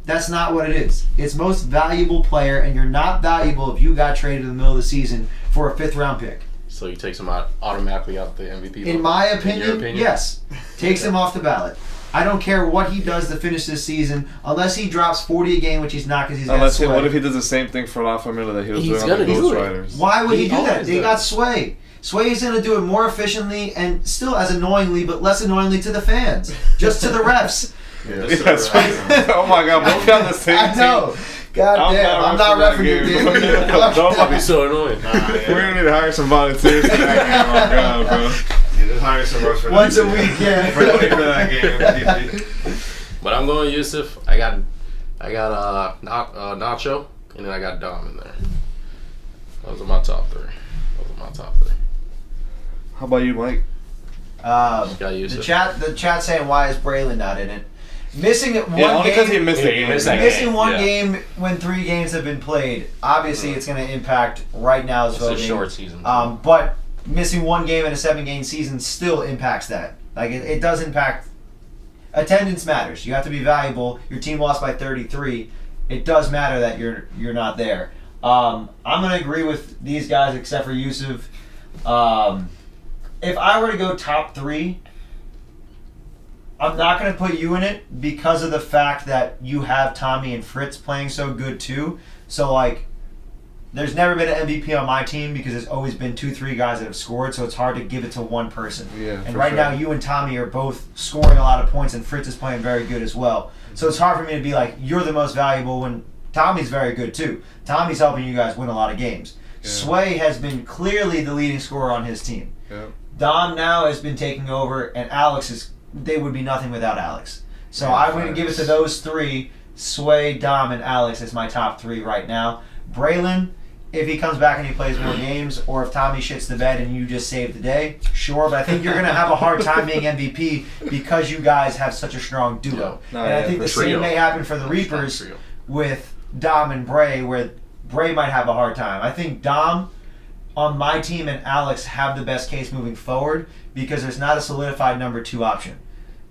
That's not what it is. It's most valuable player, and you're not valuable if you got traded in the middle of the season for a 5th round pick.
So you take him out automatically out the MVP.
In my opinion, yes. Takes him off the ballot. I don't care what he does to finish this season, unless he drops 40 a game, which he's not because he's got Sway.
What if he does the same thing for La Familia that he was
He's
doing on the
gonna do
Ghost
it.
Riders?
Why would he do that?
always
They
does.
got Sway. Sway is going to do it more efficiently and still as annoyingly, but less annoyingly to the fans. Just to the refs.
Yeah.
Yes. Oh my God, both on the same
I know. God damn, I'm not
reffing
reffing your game.
That'd be so annoying.
We're gonna need to hire some volunteers for that game. Oh God, bro.
Yeah, just hire some refs for
Once
that
a
game.
week, yeah.
For that game.
But I'm going Yusuf. I got Nacho, and then I got Dom in there. Those are my top 3.
How about you, Mike?
Got
The
Yusuf.
chat saying why is Braylon not in it? Missing it one
Yeah, only because he
game.
missed
Yeah,
the
he
game.
missed that
Missing
game,
one
yeah.
game when 3 games have been played. Obviously, it's going to impact right now's
It's a
voting.
short season.
But missing 1 game in a 7-game season still impacts that. Like it does impact. Attendance matters. You have to be valuable. Your team lost by 33. It does matter that you're not there. I'm gonna agree with these guys except for Yusuf. If I were to go top 3, I'm not gonna put you in it because of the fact that you have Tommy and Fritz playing so good too. So like, there's never been an MVP on my team because there's always been 2-3 guys that have scored. So it's hard to give it to one person.
Yeah,
And
for
right
sure.
now, you and Tommy are both scoring a lot of points, and Fritz is playing very good as well. So it's hard for me to be like, you're the most valuable when Tommy's very good too. Tommy's helping you guys win a lot of games.
Yeah.
Sway has been clearly the leading scorer on his team.
Yeah.
Dom now has been taking over, and Alex is. They would be nothing without Alex. So
Yeah,
I'm going to give it to those 3: Sway, Dom, and Alex as my top 3 right now. Braylon, if he comes back and he plays more games, or if Tommy shits the bed and you just save the day, sure. But I think you're going to have a hard time being MVP because you guys have such a strong duo.
No,
and I
yeah,
think the
trio.
same may happen for the Reapers with Dom and Bray, where Bray might have a hard time. I think Dom on my team and Alex have the best case moving forward because there's not a solidified number 2 option.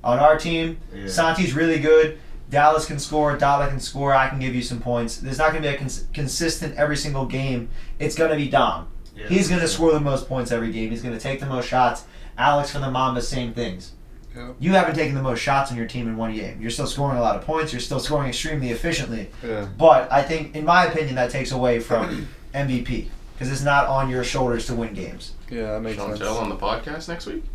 On our team,
Yeah.
Santi's really good. Dallas can score. Dala can score. I can give you some points. There's not going to be a consistent every single game. It's going to be Dom.
Yeah,
He's going to
for
score the most points every game. He's going to take the most shots. Alex for the Mamba, same things.
Yep.
You haven't taken the most shots on your team in 1 game. You're still scoring a lot of points. You're still scoring extremely efficiently.
Yeah.
But I think, in my opinion, that takes away from MVP because it's not on your shoulders to win games.
Yeah, that makes sense.
Chantel on the podcast next week.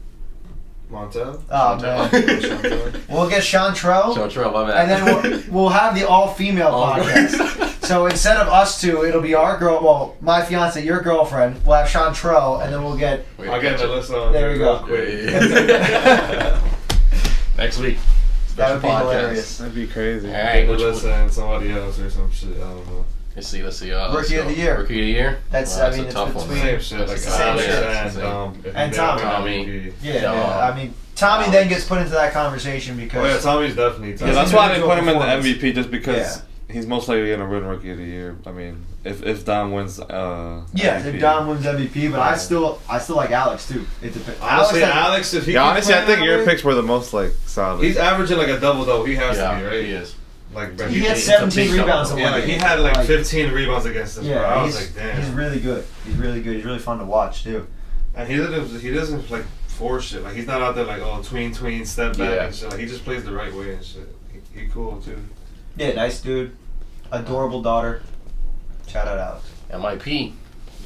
Montel?
Oh, man. We'll get Chantrell.
Chantel, my bad.
And then we'll have the all-female podcast. So instead of us 2, it'll be our girl. Well, my fiance, your girlfriend. We'll have Chantrell, and then we'll get.
I'll get Melissa on
There we go.
real quick.
Next week.
That would be
Podcast.
hilarious.
That'd be crazy.
All right,
Melissa and somebody else or some shit. I don't know.
Let's see.
Rookie of the year.
Rookie of the year.
That's-
Wow,
I mean,
a
it's
tough one.
between-
Same shit. Like
It's the same
Alex
shit.
and Dom. If
And
they don't
Tommy.
win MVP.
Yeah,
Yeah.
yeah. I mean, Tommy then gets put into that conversation because.
Oh yeah, Tommy's definitely.
Yeah, that's why I didn't put him in the
Performance.
MVP just because he's most likely gonna win Rookie of the Year. I mean, if Dom wins,
Yeah,
MVP.
if Dom wins MVP, but I
Yeah.
still like Alex too. It depends.
Honestly,
had-
Alex, if he
Yeah,
keeps
honestly, I
playing
think
that
your
way,
picks were the most like solid.
He's averaging like a double. He has
Yeah,
to be right.
he is.
Like, bro,
he had
It's a
17
big
rebounds.
double.
in
yeah,
one
like he
game.
had like 15 rebounds against us, bro. I was
he's,
like, damn.
he's really good. He's really good. He's really fun to watch too.
And he doesn't like force shit. Like he's not out there like tween, step back
Yeah.
and shit. Like he just plays the right way and shit. He cool too.
Yeah, nice dude. Adorable daughter. Shout out Alex.
MIP.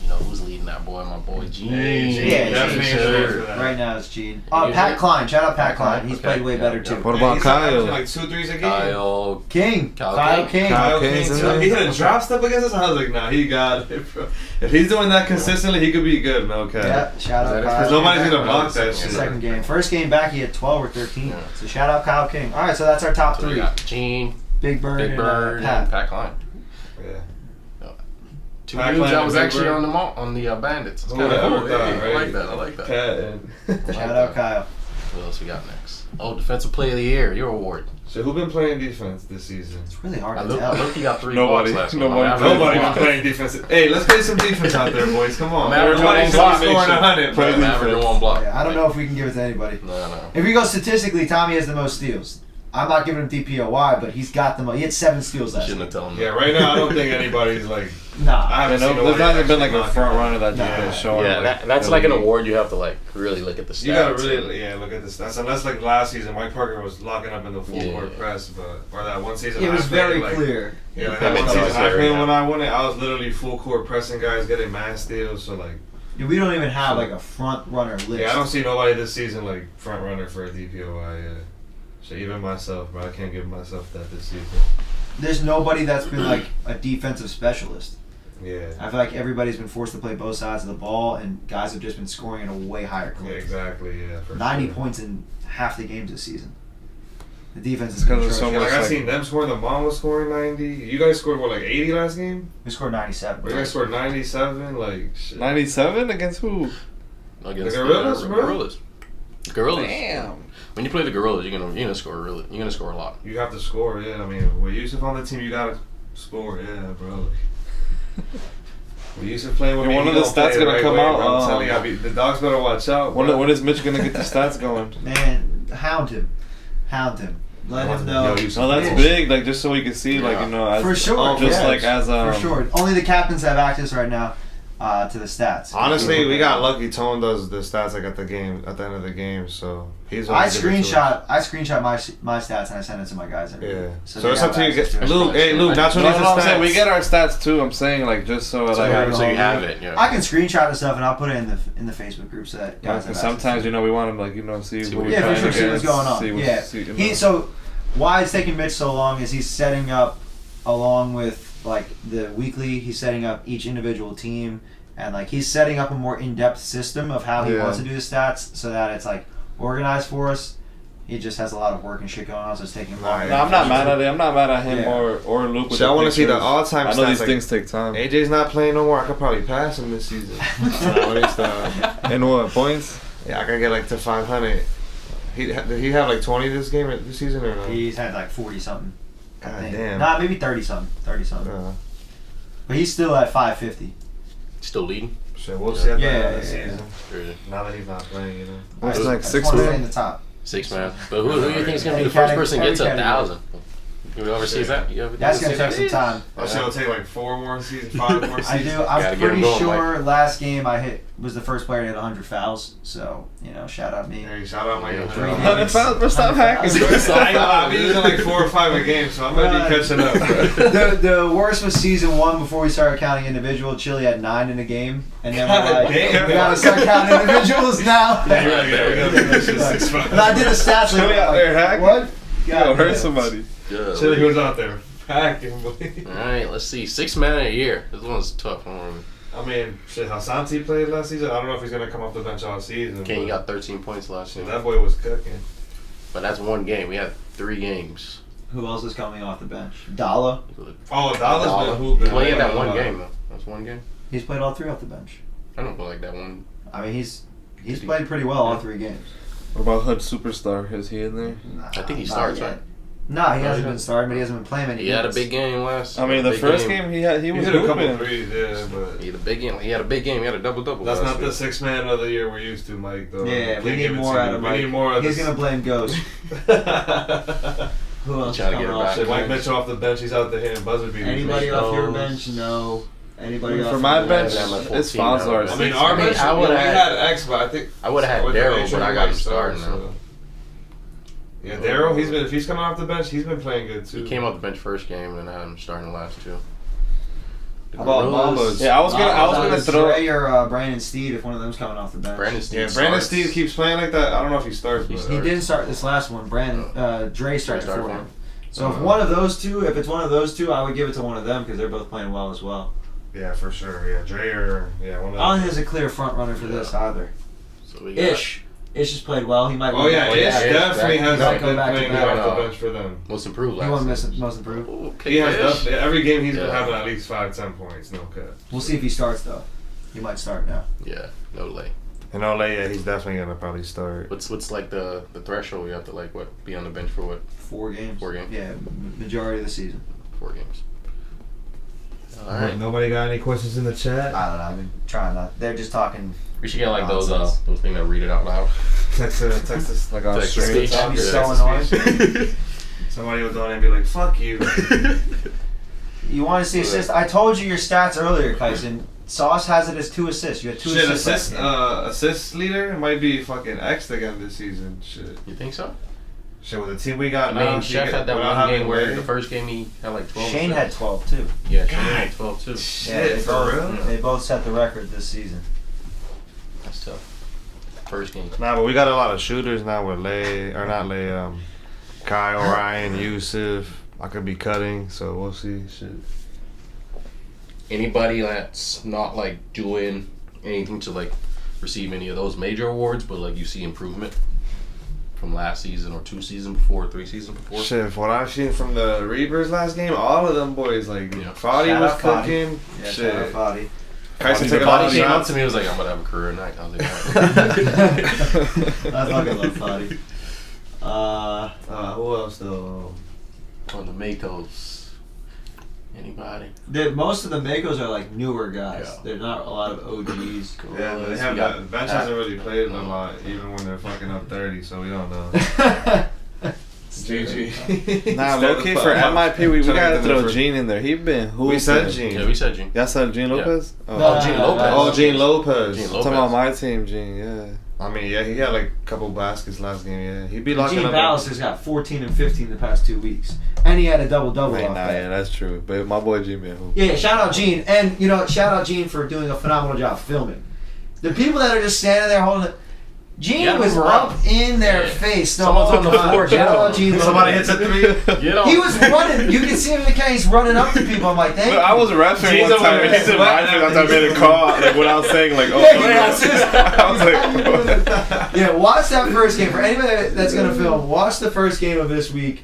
You know who's leading that boy? My boy Gene.
Hey, Gene,
Yeah,
definitely
Gene,
sure.
sure.
for that.
Right now it's Gene.
And
Pat
you-
Klein. Shout out Pat
Pat
Klein.
Klein,
He's
okay.
played way
Yeah,
better
yeah.
too.
What
And
about
he's
Kyle?
averaging, like 2 3s a game.
Kyle.
King.
Kyle
Kyle
King.
King.
Kyle King's in there.
He hit a drop step against us. I was like, nah, he got it, bro. If he's doing that consistently, he could be good, man. Okay.
Yeah, shout
Is
out
that it?
Kyle.
Because nobody's
King.
gonna block that
Yeah.
shit.
Second game. First game back, he had 12 or 13.
Yeah.
So shout out Kyle King. All right, so that's our top
So we
3.
got Gene,
Big Bird,
Big Bird
and
and
Pat.
Pat Klein.
Yeah.
Two
Pat
dudes
Klein
I
and
was
Big
actually
Bird.
on the Bandits. It's
Who
kind of
would've
cool.
thought,
Hey, I
right?
like that. I like that.
Pat and
Shout out Kyle.
What else we got next? Oh, Defensive Player of the Year, your award.
So who been playing defense this season?
It's really hard
I
to
look,
tell.
you got 3
Nobody.
blocks last
Nobody.
night.
Nobody been playing defense. Hey, let's get some defense out there, boys. Come on.
I'm averaging
Everybody
one
should
block.
be scoring 100.
I'm
bro.
averaging 1 block.
Yeah, I don't know if we can give it to anybody.
No.
If we go statistically, Tommy has the most steals. I'm not giving him DPOY, but he's got the most. He had 7 steals last
Shouldn't
year.
have told him
Yeah,
that.
right now I don't think anybody's like.
Nah.
I haven't seen
There's
nobody
not even been
actually
like a
knock
front
it.
runner that
Nah.
just been showing.
Yeah, that's like an award you have to like really look at the stats.
You gotta really, look at the stats. Unless like last season, Mike Parker was locking up in the full court press, but or that one season
It was
I played,
very
like,
clear.
Yeah, like
That
that one
makes
season
sense.
I played
Yeah.
when I won it, I was literally full court pressing guys, getting mass steals. So like,
Dude, we don't even have like a front runner list.
yeah, I don't see nobody this season like front runner for a DPOI. Yeah. So even myself, bro, I can't give myself that this season.
There's nobody that's been like a defensive specialist.
Yeah.
I feel like everybody's been forced to play both sides of the ball, and guys have just been scoring at a way higher
Yeah,
clip.
exactly. Yeah. For
90
sure.
points in half the games this season. The defense is
It's 'cause there's
atrocious.
so
Yeah,
much
like I
like-
seen them scoring. The mom was scoring 90. You guys scored what, like 80 last game?
We scored 97.
You guys scored 97. Like shit.
97 against who?
Against
The Gorillas, bro?
Gorillas.
Damn.
When you play the Gorillas, you're gonna score a lot.
You have to score, yeah. I mean, with Yusuf on the team, you gotta score, yeah, bro. With Yusuf playing with
Yeah,
me,
one
he
of the
gonna play
stats
it
gonna
right
come
way,
out,
bro. I'm telling you, the dogs better watch out.
When,
bro.
when is Mitch gonna get the stats going?
Man, hound him. Hound him. Let him know.
Yo, Yusuf,
No, that's
Yeah.
big. Like just so we can see, like
Yeah.
you know, as,
For sure,
just
yeah.
like as
For sure. Only the captains have access right now to the stats.
Honestly, we got lucky. Tone does the stats like at the end of the game, so he's.
I screenshot my stats and I send it to my guys every
Yeah.
week.
So
they
it's
have
up to you.
access to it.
Luke, hey Luke, not
No,
too many
no, I'm
stats.
saying we get our stats too. I'm saying like just so like.
So you have it. Yeah.
I can screenshot the stuff and I'll put it in the Facebook group so that guys have access
Sometimes
to it.
we want to like see
See
what
what
we
you're
Yeah, for
playing
sure. See what's going on.
see what's-
Yeah.
see, you know.
So why it's taking Mitch so long is he's setting up along with like the weekly. He's setting up each individual team. And like he's setting up a more in-depth system of how he
Yeah.
wants to do the stats, so that it's like organized for us. He just has a lot of work and shit going on, so it's taking longer.
No, I'm not mad at it. I'm not mad at him
Yeah.
or Luke. With
So I
the
want to see the
pictures.
all-time
I know
stats.
these
like,
things take time.
AJ's not playing no more. I could probably pass him this season.
And what points?
Yeah, I could get like to 500. Did he have like 20 this season or no?
He's had like 40 something. I
God
think.
damn.
Nah, maybe 30 something. 30 something. But he's still at 550.
Still leading.
Shit, we'll see at the end of the
Yeah.
season.
Really.
Now that he's not playing, you know.
What's
I
next?
just
6
wanna stay in
man.
the top.
6 man. But who do you think is gonna be the
Every
first person
category-
gets
every
1,000? You ever see that? You ever
That's
see
gonna take
that?
some time.
Oh, so it'll take like 4 more seasons, 5 more
I
seasons.
do.
Gotta
I'm
get him
pretty
going,
sure last game I was the first player to hit 100 fouls. So shout out me.
Hey, shout out my young
Three
man.
games.
Bro, stop hacking.
I've been using like 4 or 5 a game, so I'm gonna be catching up. Bro.
The worst was season 1 before we started counting individual. Chile had 9 in a game, and then we're
God
like,
damn.
we gotta start counting individuals now.
Yeah, you're right, yeah, we gotta finish this 6-5.
And I did a stats
Chile
like,
out there hacking?
What?
Yo, hurt
damn.
somebody.
Yeah.
Chili was out there packing, boy.
Alright, let's see. 6 man in a year. This one's tough.
I mean, shit, how Santi played last season, I don't know if he's gonna come off the bench all season.
Kane
but
got 13 points last
shit,
year.
that boy was cooking.
But that's one game. We had 3 games.
Who else is coming off the bench? Dalla.
Oh, Dallas
Dollar.
been hooping.
Playing that one game though. That's one game.
He's played all 3 off the bench.
I don't feel like that one.
I mean, he's played pretty well all 3 games.
What about Hood Superstar? Is he in there?
Nah,
I think he
not
starts,
yet.
right?
No, he
No,
hasn't
he
been starting, but he hasn't been playing many
He had a
minutes.
big game last.
I mean, the
big
first game he
He
was
hit a couple
hooping.
threes, yeah, but
He had a big game. He had a big game. He had a double.
that's not the 6 man of the year we're used to, Mike. Though.
Yeah, we
Can't
need
give it
more
to
out
you.
of
We
Mike.
need more of
He's
this.
gonna blame Ghost. Who else?
Trying to
coming
get it
off
back.
the
Shit, Mike
bench?
Mitchell off the bench. He's out there hitting buzzer beaters.
Anybody
man.
off your bench? No. Anybody
For
off
my
your
bench,
I'm at
it's
14 now,
Fazlar.
right?
I mean, our bench.
I
we
would've
had
had-
X, but I think
I would have had
with the
Daryl,
ratio,
but I
he
got him
might start,
starting now.
so. Yeah, Daryl. If he's coming off the bench, he's been playing good too.
He came off the bench first game, and I had him starting the last 2. The
How about
Gorillas-
Mambas?
Yeah, I was gonna throw.
Dre or Brandon Steed if one of them's coming off the bench.
Brandon Steed.
Yeah, Brandon
starts.
Steele keeps playing like that. I don't know if he starts.
He
But,
He didn't start this last one. Dre started
started
for
for
him.
him.
So if one of those two, if it's one of those two, I would give it to one of them because they're both playing well as well.
Yeah, for sure. Yeah, Dre or one of
I don't think
those.
there's a clear front runner for this either.
So we got
Ish. Ish has played well. He might.
Oh yeah, Ish definitely has
Might
been
come back to
playing
back.
good off the bench for them.
Most improved
He
last
won
season.
most improved.
Okay,
He has
Ish.
definitely every game he's been
Yeah.
having at least 5-10 points. No cut.
We'll see if he starts though. He might start now.
Yeah, no lay.
And Ole, yeah, he's definitely gonna probably start.
What's like the threshold? You have to like what be on the bench for what?
4 games.
4 games.
Yeah, majority of the season.
4 games. All right.
Nobody got any questions in the chat?
I don't know. I've been trying not. They're just talking.
We should get like those
Nonsense.
things that read it out loud.
Text us like on
Text to
straight
speech.
talk.
That'd be
Yeah,
so
text to speech. Somebody will go in and be like, "Fuck you."
You want to see assists? I told you your stats earlier, Kyson. Sauce has it as 2 assists. You had 2
Shit,
assists.
assist leader might be fucking X again this season. Shit.
You think so?
Shit, with the team we got
I
now.
mean, Chef had that
without
one
having
game where
Lay.
the first game he had like 12.
Shane
assists.
had 12 too.
Yeah, Shane had 12 too.
Shit,
they
for
both,
real?
They both set the record this season.
That's tough. First game.
Nah, but we got a lot of shooters now with Kyle, Ryan, Yusuf. I could be cutting, so we'll see. Shit.
Anybody that's not like doing anything to like receive any of those major awards, but like you see improvement from last season or 2 seasons before, 3 seasons before.
Shit, from what I've seen from the Reapers last game, all of them boys, like,
Yeah.
Foddy
Shout
was
out Foddy.
cooking.
Yeah,
Shit.
shout out Foddy.
Kyson took a lot
Body
of
came up
shots.
to me and was like, I'm gonna have a career night. I was like,
I fucking love Foddy.
Who else though?
on the Makos. Anybody?
Most of the Makos are like newer guys.
Yeah.
They're not a lot of OGs.
Yeah, but they have that. Bench hasn't really played a lot, even when they're fucking up 30, so we don't know. GG.
Nah, low key for MIP, we
Tryna
gotta
get them
throw
there for-
Gene in there. He been hooping.
We said Gene.
Yeah, we said Gene.
Y'all said Gene
Yeah.
Lopez?
No,
Oh, Gene Lopez.
Oh, Gene Lopez.
Gene
I'm
Lopez.
talking about my team, Gene, yeah.
I mean, yeah, he had like a couple baskets last game, yeah. He'd be locking
Gene
up.
Ballister's got 14 and 15 the past 2 weeks. And he had a double-double
Right,
off
nah,
that.
yeah, that's true. But my boy Gene been hooping.
Yeah, shout out Gene. And, shout out Gene for doing a phenomenal job filming. The people that are just standing there holding it. Gene
Yeah,
was
move
up
around.
in their
Yeah.
face. The
Someone's
whole
on the
time.
floor,
Shout
get
out
him.
Gene.
Somebody hits a 3.
Get on.
He was running. You can see him in the camera. He's running up to people. I'm like, thank
But I
you.
was referencing
Gene's
one
over
time,
there
and he's in my
sweating
face after I made a call, like without saying, like, oh,
Yeah,
I was like,
Yeah, watch that first game. For anybody that's going to film, watch the first game of this week.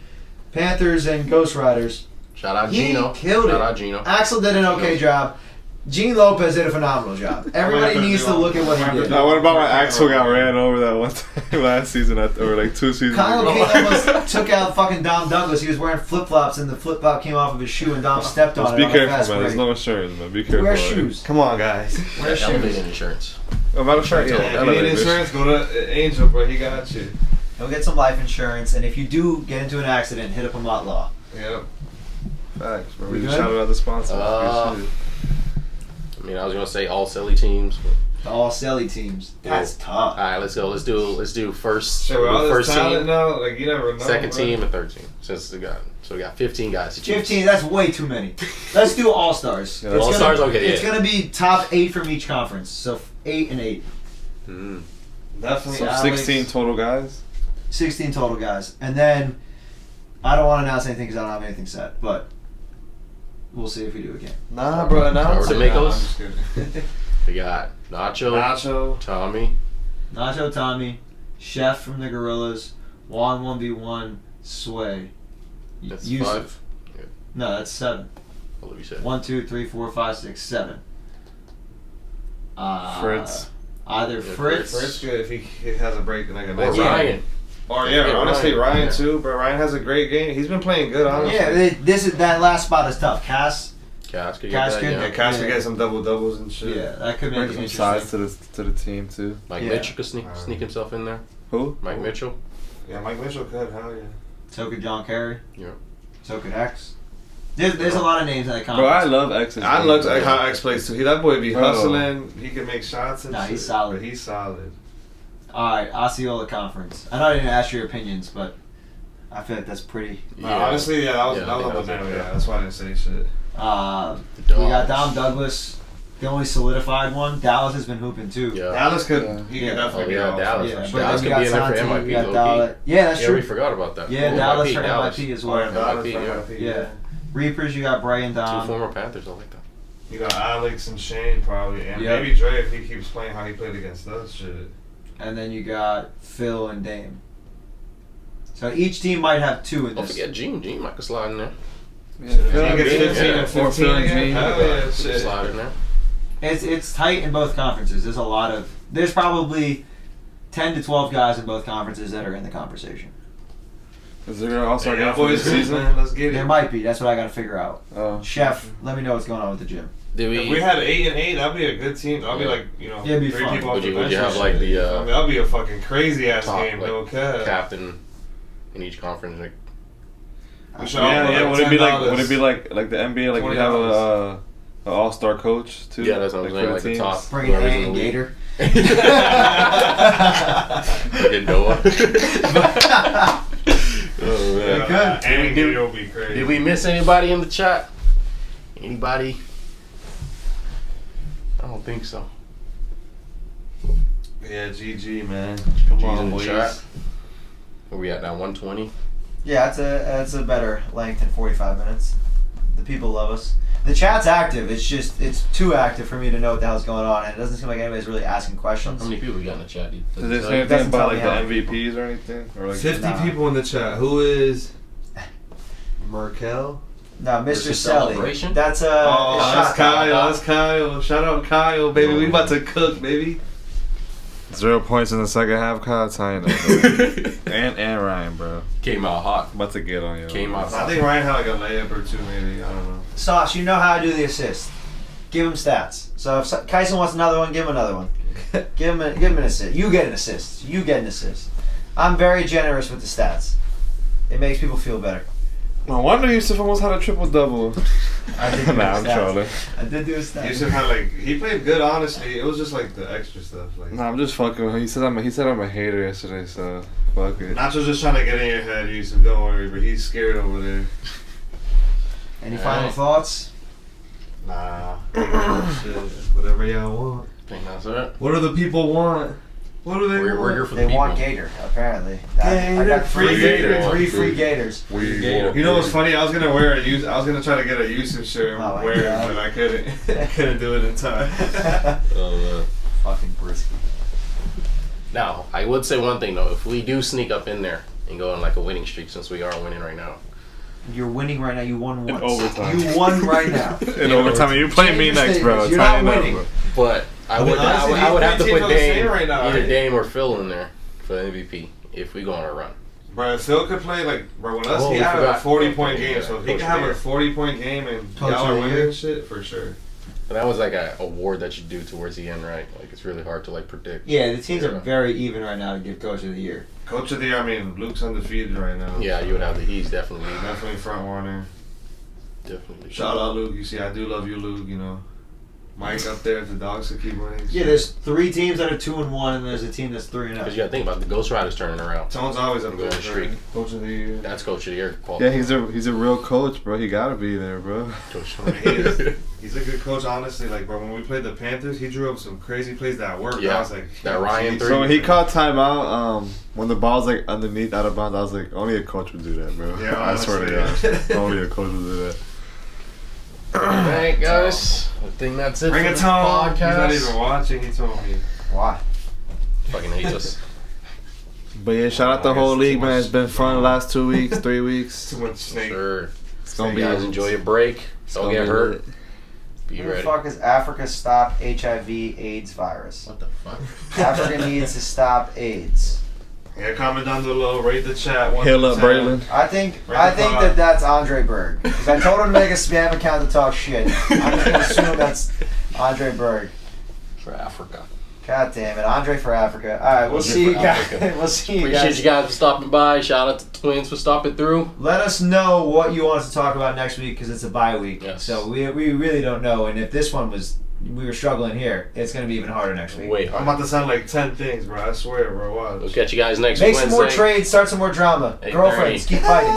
Panthers and Ghost Riders.
Shout out
He
Gino.
killed
Shout
it.
out Gino.
Axel did an okay job. Gene Lopez did a phenomenal job. Everybody needs to look at what he did.
Now, what about when Axel got ran over that one time last season, or like 2 seasons
Kyle
ago?
King almost took out fucking Dom Douglas. He was wearing flip-flops and the flip-flop came off of his shoe and Dom stepped on
Just
it.
be
on a
careful,
fast
man. There's
break.
no insurance, man. Be careful.
Wear
man.
shoes.
Come on, guys.
Wear shoes.
Elevated insurance.
Oh, matter of fact,
Yeah,
If you
elevate
need
this.
insurance, go to Angel, bro. He got you.
Go get some life insurance, and if you do get into an accident, hit up a Mott Law.
Yep.
Facts, bro.
We
We just
good?
shouted out the sponsor.
I mean, I was gonna say all silly teams. But,
All Selly teams. That's tough.
all right, let's go. Let's do first.
Shit, with all this
first
talent
team,
now, like, you never know.
second
bro.
team, and third team. So we got 15 guys. to choose.
15, that's way too many. Let's do All-Stars.
Yeah,
It's
All-Stars,
gonna-
okay,
It's
yeah.
going to be top 8 from each conference. So 8 and 8.
Mm.
Definitely.
So
Alex.
16 total guys.
16 total guys. And then, I don't want to announce anything because I don't have anything set. But, we'll see if we do again.
Nah, bro. Announce
Or
it.
to make
Nah,
those?
I'm just kidding.
We got Nacho,
Nacho.
Tommy.
Nacho Tommy, Chef from the Gorillas, Juan 1v1, Sway.
That's
Yusuf.
5.
No, that's 7.
What did we say?
1, 2, 3, 4, 5, 6, 7.
Fritz.
Either
Yeah,
Fritz.
First good if he has a break like a
Or
nice
Yeah.
Ryan.
Or yeah,
Yeah,
honestly, Ryan
Yeah.
too. But Ryan has a great game. He's been playing good, honestly.
Yeah, that last spot is tough. Cass.
Cass could
Cass
get that.
could-
Yeah,
Yeah.
Cass could
Yeah.
get some double doubles and shit.
Yeah, that could make
Bring
it
some
interesting.
size to the team too.
Mike
Yeah.
Mitchell could sneak himself in there.
Who?
Mike Mitchell.
Yeah, Mike Mitchell could. Hell yeah.
So could John Kerry.
Yeah.
So could X. There's a lot of names in that
Bro, I
conference.
love X's.
I
game,
love
bro.
how X plays too. That boy be
Bro.
hustling. He can make shots and
Nah,
shit.
he's solid.
But he's solid.
All right, Osceola Conference. I know I didn't ask your opinions, but I feel like that's pretty.
Honestly, yeah, that was
Yeah, I
that
think
was
that was
up
it,
there.
yeah.
Yeah, that's why I didn't say shit.
We got
Dogs.
Dom Douglas, the only solidified one. Dallas has been hooping too.
Yeah.
Dallas could.
Yeah.
He
Yeah.
could definitely
Oh,
be
yeah,
out.
Dallas.
Yeah,
Dallas
but then
could
we
be
got
in there for
Santi,
MIP,
we got
low-key.
Dallas. Yeah, that's
Yeah,
true.
we forgot about that.
Yeah,
Ooh,
Dallas
MIP,
for
Dallas.
MIP as
Or
well.
Dallas
MIP,
for
yeah.
MIP,
Yeah. Reapers, you got Brian
Two
Dom.
former Panthers. I like that.
You got Alex and Shane probably, and
Yeah.
maybe Dre if he keeps playing how he played against us. Shit.
and then you got Phil and Dame. So each team might have 2 in
Don't
this.
forget Gene might could slide in there.
Yeah,
Phil
Phil
gets
and
15
Gene.
and 15 again. Hell yeah, shit.
Slide in there.
It's tight in both conferences. There's probably 10 to 12 guys in both conferences that are in the conversation.
Is there also
Yeah,
again for
boys,
this season?
man, let's get
There
it.
might be. That's what I got to figure out.
Oh.
Chef, let me know what's going on with the gym.
Did
If we had 8 and 8, that'd be a good team. That'd be
Yeah.
like, you know,
Yeah, it'd be
3
fun.
people off
Would
the
you
bench.
have
and
like
shit.
the
I mean, that'd be a fucking crazy ass
top,
game,
like,
no cap.
captain in each conference? Like,
We should all
Yeah,
put
yeah.
like
Would it be like
$10.
would it be like the NBA? Like we have
$20.
a all-star coach too.
yeah, that's what I'm saying.
for
Like the
teams?
top.
Bring it
whoever's in
in,
the league.
Gator.
Fucking Noah. Oh, man.
Good.
And Gator will be crazy.
Did we miss anybody in the chat? Anybody? I don't think so.
Yeah, GG, man. Come
G's
on,
in the
boys.
chat. Where we at now? 120.
Yeah, that's a better length than 45 minutes. The people love us. The chat's active. It's too active for me to know what the hell's going on, and it doesn't seem like anybody's really asking questions.
How many people we got in the chat?
Does it say
Doesn't
anything
tell
about
me
like
how
the
many
MVPs or anything? Or like
50
Nah.
people in the chat. Who is Merkel?
No, Mr.
Versus
Selly.
celebration?
That's
Oh,
a
that's
shot.
Kyle. That's Kyle. Shout out Kyle, baby. We about to cook, baby.
0 points in the second half, Kyle tying it, bro. and Ryan, bro.
Came out hot.
About to get on you.
Came out
I
hot.
think Ryan had like a layup or 2, maybe. I don't know.
Sauce, you know how I do the assist. Give him stats. So if Kyson wants another one, give him another one. give him an assist. You get an assist. You get an assist. I'm very generous with the stats. It makes people feel better.
No wonder Yusuf almost had a triple-double.
I did do
Nah, I'm
his stats.
trolling.
I did do a stat.
Yusuf had like he played good. Honestly, it was just like the extra stuff. Like
Nah, I'm just fucking with him. He said I'm a hater yesterday, so fuck it.
Nacho's just trying to get in your head, Yusuf. Don't worry, but he's scared over there.
Any final thoughts?
Nah, shit. Whatever y'all want.
I think that's it.
What do the people want? What do they
We're
want?
here for the
They
people.
want Gator, apparently. I
Gator,
got
free
three
Gator.
Three free Gators.
We
Gator.
You know what's funny? I was gonna wear a I was gonna try to get a Yusuf shirt and
Oh my
wear it,
God.
but I couldn't. I couldn't do it in time.
Oh,
Fucking brisky.
now, I would say one thing though. If we do sneak up in there and go on like a winning streak, since we are winning right now,
You're winning right now. You won once.
overtime.
You won right now.
In overtime, you play
Change
me
your
next, bro.
statements. You're
Tighten
not
up,
winning.
bro.
but I would
honestly,
I would have to
these
put
three teams are the same
Dame,
right now,
either
right?
Dame or Phil in there for the MVP if we go on a run.
Bro, if Phil could play like, bro, with us,
Oh,
he
we
had a
forgot.
40-point
Okay,
game.
yeah.
So if he
Coach
could have
of the
a 40-point game and
Coach
y'all
of
are
the
winning
year.
and shit, for sure.
But that was like a award that you do towards the end, right? Like it's really hard to like predict.
Yeah, the teams
Yeah.
are very even right now to give Coach of the Year.
Coach of the year, I mean, Luke's undefeated right now.
Yeah, you would have the He's definitely,
Definitely front runner.
definitely.
Shout out Luke. You see, I do love you, Luke. You know, Mike up there. If the dogs could keep winning.
Yeah, there's 3 teams that are 2-1, and there's a team that's 3-0.
Because you got to think about the Ghost Riders turning around.
Tone's always up
Going
there.
streak.
Coach of the year.
That's Coach of the Year.
Yeah, he's a real coach, bro. He gotta be there, bro.
Coach.
He's a good coach, honestly. Like, bro, when we played the Panthers, he drew up some crazy plays that worked.
Yeah,
I was like,
that Ryan
geez.
three.
So when he called timeout, when the ball's like underneath out of bounds, I was like, only a coach would do that, bro.
Yeah,
I swear to
honestly,
God,
yeah.
only a coach would do that.
Alright, guys. I think that's it
Bring
for
it
this
Tone.
podcast.
He's not even watching. He told me.
Why?
Fucking hates us.
But yeah, shout out the whole
It's
league,
too
man.
much
It's been fun the last 2 weeks, 3 weeks.
Too much snake.
Sure.
It's gonna
You
be
guys enjoy your break. Don't get hurt. Be
Where the
ready.
fuck is Africa stop HIV/AIDS virus?
What the fuck?
Africa needs to stop AIDS.
Yeah, comment down below. Rate the chat.
Hill up, Braylon.
I think
Right the pod.
that's Andre Berg. Because I told him to make a spam account to talk shit. I'm just gonna assume that's Andre Berg.
For Africa.
God damn it, Andre for Africa. All right, we'll
Andre
see you
for
guys.
Africa.
We'll see you
Appreciate
guys.
you guys for stopping by. Shout out to the Twins for stopping through.
Let us know what you want us to talk about next week because it's a bye week.
Yes.
So we really don't know. And if this one we were struggling here, it's gonna be even harder next week.
Wait,
I'm about to sound like 10 things, bro. I swear, bro. Watch.
we'll catch you guys next
Make
Wednesday.
some more trades, start some more drama.
8:30.
Girlfriends, keep fighting.